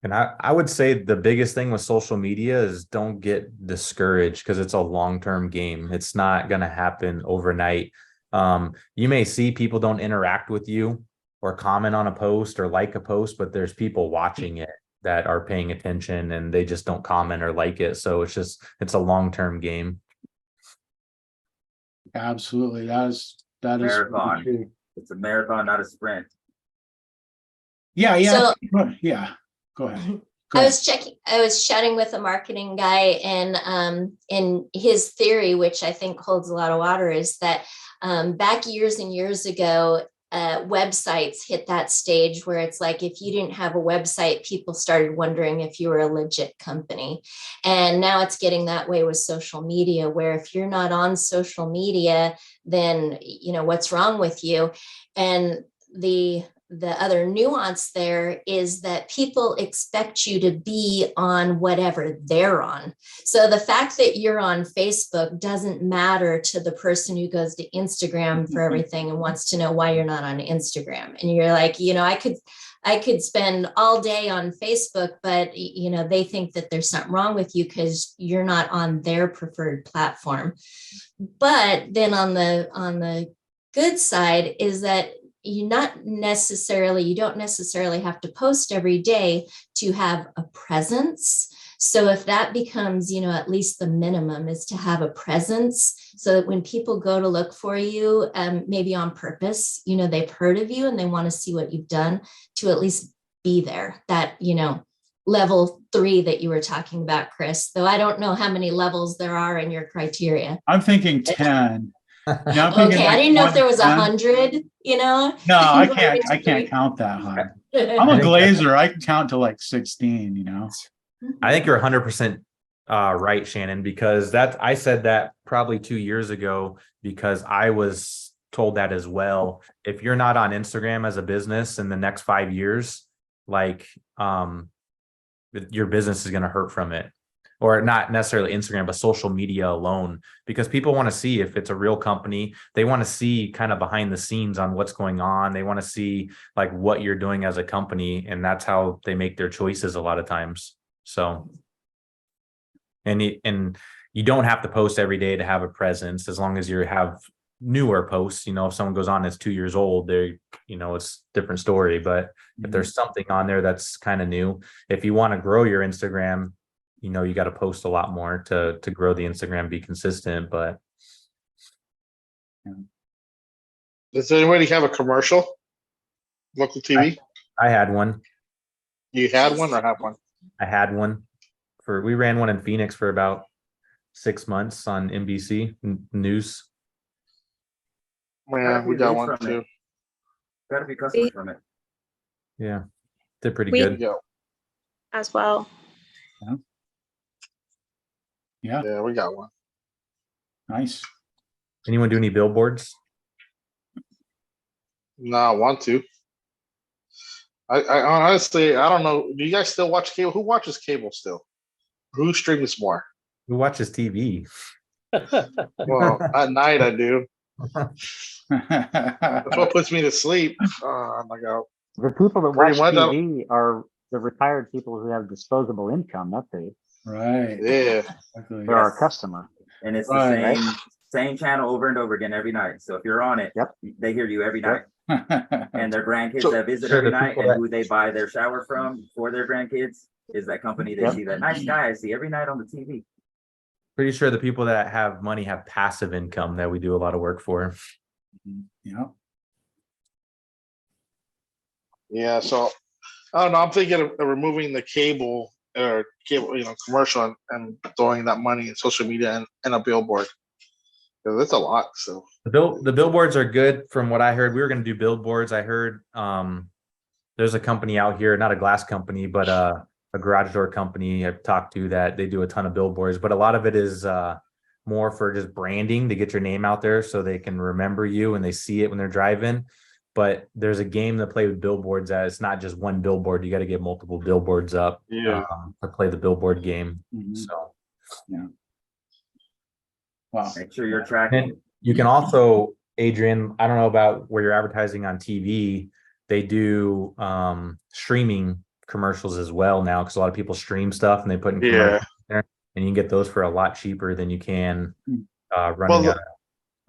Speaker 7: And I would say the biggest thing with social media is don't get discouraged, because it's a long-term game. It's not going to happen overnight. You may see people don't interact with you or comment on a post or like a post, but there's people watching it that are paying attention, and they just don't comment or like it. So it's a long-term game.
Speaker 1: Absolutely. That is
Speaker 10: Marathon.
Speaker 1: true.
Speaker 10: It's a marathon, not a sprint.
Speaker 1: Yeah.
Speaker 6: So-
Speaker 1: Yeah. Go ahead.
Speaker 6: I was chatting with a marketing guy, and in his theory, which I think holds a lot of water, is that back years and years ago, websites hit that stage where it's like, if you didn't have a website, people started wondering if you were a legit company. And now it's getting that way with social media, where if you're not on social media, then what's wrong with you? And the other nuance there is that people expect you to be on whatever they're on. So the fact that you're on Facebook doesn't matter to the person who goes to Instagram for everything and wants to know why you're not on Instagram. And you're like, I could spend all day on Facebook, but they think that there's something wrong with you because you're not on their preferred platform. But then on the good side is that you don't necessarily have to post every day to have a presence. So if that becomes, at least the minimum is to have a presence, so that when people go to look for you, maybe on purpose, they've heard of you and they want to see what you've done, to at least be there. That, level 3 that you were talking about, Chris, though I don't know how many levels there are in your criteria.
Speaker 1: I'm thinking 10. Yeah,
Speaker 6: okay, I didn't know if there was 100,
Speaker 1: No, I can't count that high. I'm a glazer. I can count to 16,
Speaker 7: I think you're 100% right, Shannon, because I said that probably 2 years ago, because I was told that as well. If you're not on Instagram as a business in the next 5 years, your business is going to hurt from it. Or not necessarily Instagram, but social media alone, because people want to see if it's a real company. They want to see kind of behind the scenes on what's going on. They want to see what you're doing as a company, and that's how they make their choices a lot of times. So, and you don't have to post every day to have a presence, as long as you have newer posts. If someone goes on that's 2 years old, it's a different story. But if there's something on there that's kind of new, if you want to grow your Instagram, you got to post a lot more to grow the Instagram, be consistent. But
Speaker 3: Does anybody have a commercial? Local TV?
Speaker 7: I had one.
Speaker 3: You had one or have one?
Speaker 7: I had one we ran one in Phoenix for about 6 months on NBC News.
Speaker 3: Yeah, we got one too.
Speaker 10: Got to be customers from it.
Speaker 7: Yeah, did pretty
Speaker 9: We-
Speaker 7: good.
Speaker 9: as well.
Speaker 3: Yeah, we got one.
Speaker 1: Nice.
Speaker 7: Anyone do any billboards?
Speaker 3: No, I want to. I honestly, I don't know. Do you guys still watch cable? Who watches cable still? Who streams more?
Speaker 7: Who watches TV?
Speaker 3: Well, at night I do. That's what puts me to sleep. I'm like, oh,
Speaker 11: The people that
Speaker 3: Pretty
Speaker 11: watch
Speaker 3: much,
Speaker 11: TV are the retired people who have disposable income, not the
Speaker 1: Right.
Speaker 3: Yeah.
Speaker 1: Exactly.
Speaker 11: They're our customer.
Speaker 10: And it's
Speaker 1: Right.
Speaker 10: the same channel over and over again every night. So if you're on it,
Speaker 11: Yep.
Speaker 10: they hear you every night. And their grandkids
Speaker 3: So-
Speaker 10: that visit
Speaker 7: Sure,
Speaker 10: every
Speaker 7: the
Speaker 10: night,
Speaker 7: people
Speaker 10: and
Speaker 7: that-
Speaker 10: who they buy their shower from for their grandkids is that company. They
Speaker 11: Yep.
Speaker 10: see that nice guy I see every night on the TV.
Speaker 7: Pretty sure the people that have money have passive income that we do a lot of work for.
Speaker 1: Yeah.
Speaker 3: Yeah, so I don't know. I'm thinking of removing the cable or cable, commercial and throwing that money in social media and a billboard. Because it's a lot. So
Speaker 7: The billboards are good from what I heard. We were going to do billboards. I heard there's a company out here, not a glass company, but a garage door company I've talked to that they do a ton of billboards, but a lot of it is more for just branding to get your name out there so they can remember you and they see it when they're driving. But there's a game to play with billboards that it's not just one billboard. You got to get multiple billboards up
Speaker 3: Yeah.
Speaker 7: to play the billboard game.
Speaker 1: Mhm.
Speaker 7: So
Speaker 1: Wow.
Speaker 10: Make sure you're tracking.
Speaker 7: and you can also, Adrian, I don't know about where you're advertising on TV. They do streaming commercials as well now because a lot of people stream stuff and they put in commercials there, and you can get those for a lot cheaper than you can running
Speaker 3: Well,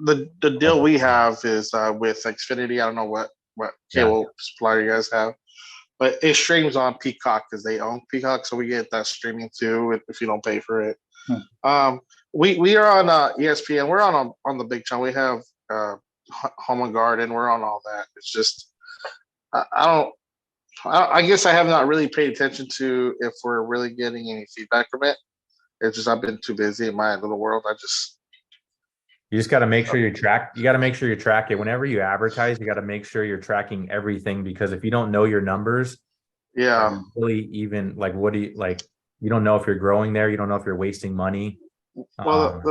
Speaker 3: the deal we have is with Xfinity. I don't know what cable supplier you guys have, but it streams on Peacock because they own Peacock, so we get that streaming too if you don't pay for it. We are on ESPN. We're on the big channel. We have Home and Garden. We're on all that. It's just I guess I have not really paid attention to if we're really getting any feedback from it. It's just I've been too busy in my little world.
Speaker 7: You just got to make sure you track. You got to make sure you track it. Whenever you advertise, you got to make sure you're tracking everything because if you don't know your numbers, really even like what do you like? You don't know if you're growing there. You don't know if you're wasting money.
Speaker 3: Well,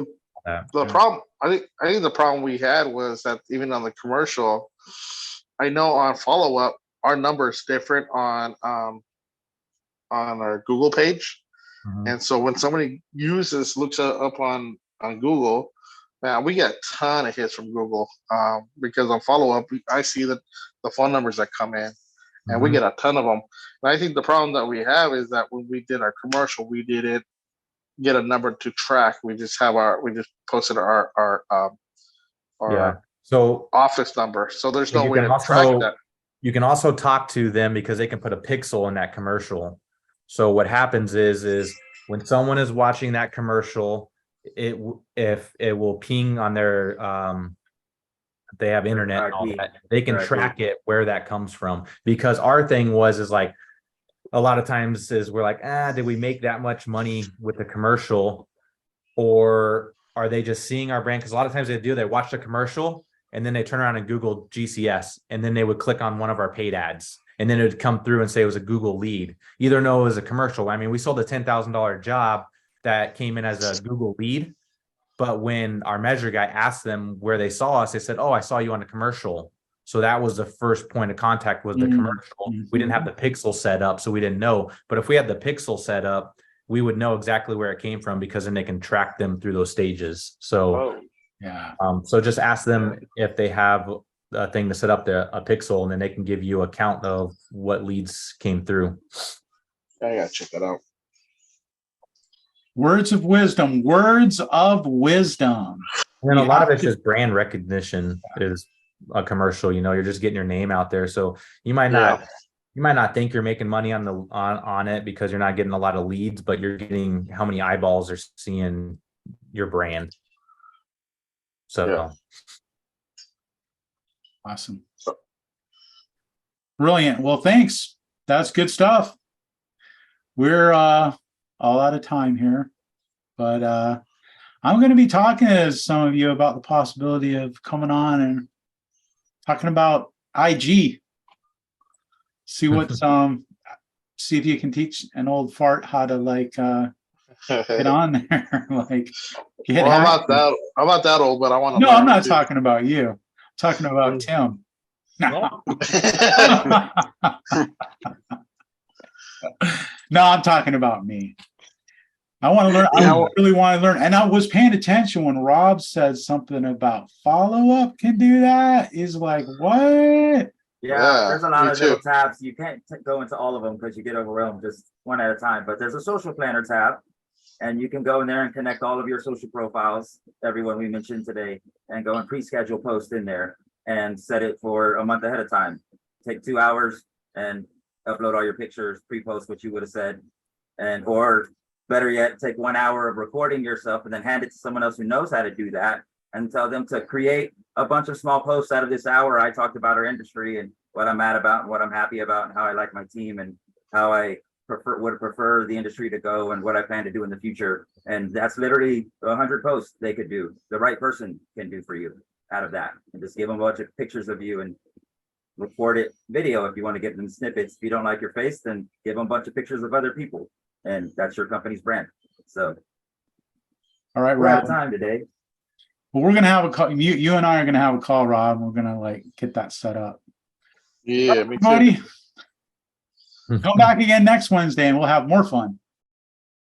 Speaker 3: the problem I think the problem we had was that even on the commercial, I know on follow up our number is different on our Google page, and so when somebody looks up on Google. Man, we get a ton of hits from Google because on follow up, I see the phone numbers that come in, and we get a ton of them. And I think the problem that we have is that when we did our commercial, we didn't get a number to track. We just posted our
Speaker 7: so
Speaker 3: office number. So there's no
Speaker 7: you
Speaker 3: way
Speaker 7: can
Speaker 3: to track that.
Speaker 7: You can also talk to them because they can put a pixel in that commercial. So what happens is when someone is watching that commercial, it will ping on their they have internet and all that, they can track it where that comes from. Because our thing is like a lot of times is we're like, did we make that much money with the commercial, or are they just seeing our brand? Because a lot of times they watch the commercial and then they turn around and Google GCS and then they would click on one of our paid ads and then it would come through and say it was a Google lead. Either know it was a commercial. I mean, we sold a $10,000 job that came in as a Google lead. But when our measure guy asked them where they saw us, they said, I saw you on a commercial. So that was the first point of contact was the commercial. We didn't have the pixel set up, so we didn't know. But if we had the pixel set up, we would know exactly where it came from because then they can track them through those stages. So, so just ask them if they have a thing to set up a pixel, and then they can give you a count of what leads came through.
Speaker 3: I gotta check that out.
Speaker 1: Words of wisdom. Words of wisdom.
Speaker 7: And then a lot of it's just brand recognition is a commercial. You're just getting your name out there. So you might not think you're making money on it because you're not getting a lot of leads, but you're getting how many eyeballs are seeing your brand. So
Speaker 1: awesome. Brilliant. Well, thanks. That's good stuff. We're all out of time here, but I'm going to be talking to some of you about the possibility of coming on and talking about IG. See what's see if you can teach an old fart how to get on there.
Speaker 3: I'm not that old, but I want to.
Speaker 1: No, I'm not talking about you. I'm talking about Tim. No, I'm talking about me. I want to learn. I really want to learn. And I was paying attention when Rob said something about follow-up can do that. He's like, what?
Speaker 10: Yeah, there's a lot of little tabs. You can't go into all of them because you get overwhelmed just one at a time. But there's a social planner tab. And you can go in there and connect all of your social profiles, everyone we mentioned today, and go and pre-schedule posts in there and set it for a month ahead of time. Take 2 hours and upload all your pictures, pre-post what you would have said. And, or better yet, take 1 hour of recording yourself and then hand it to someone else who knows how to do that and tell them to create a bunch of small posts out of this hour. I talked about our industry and what I'm mad about and what I'm happy about and how I like my team and how I would prefer the industry to go and what I plan to do in the future. And that's literally 100 posts they could do. The right person can do for you out of that. And just give them a bunch of pictures of you and record it video if you want to get them snippets. If you don't like your face, then give them a bunch of pictures of other people. And that's your company's brand. So
Speaker 1: All right,
Speaker 10: we're out
Speaker 1: Rob.
Speaker 10: of time today.
Speaker 1: Well, we're gonna have a call. You and I are gonna have a call, Rob. We're gonna like get that set up.
Speaker 3: Yeah, me too.
Speaker 1: Everybody, come back again next Wednesday and we'll have more fun.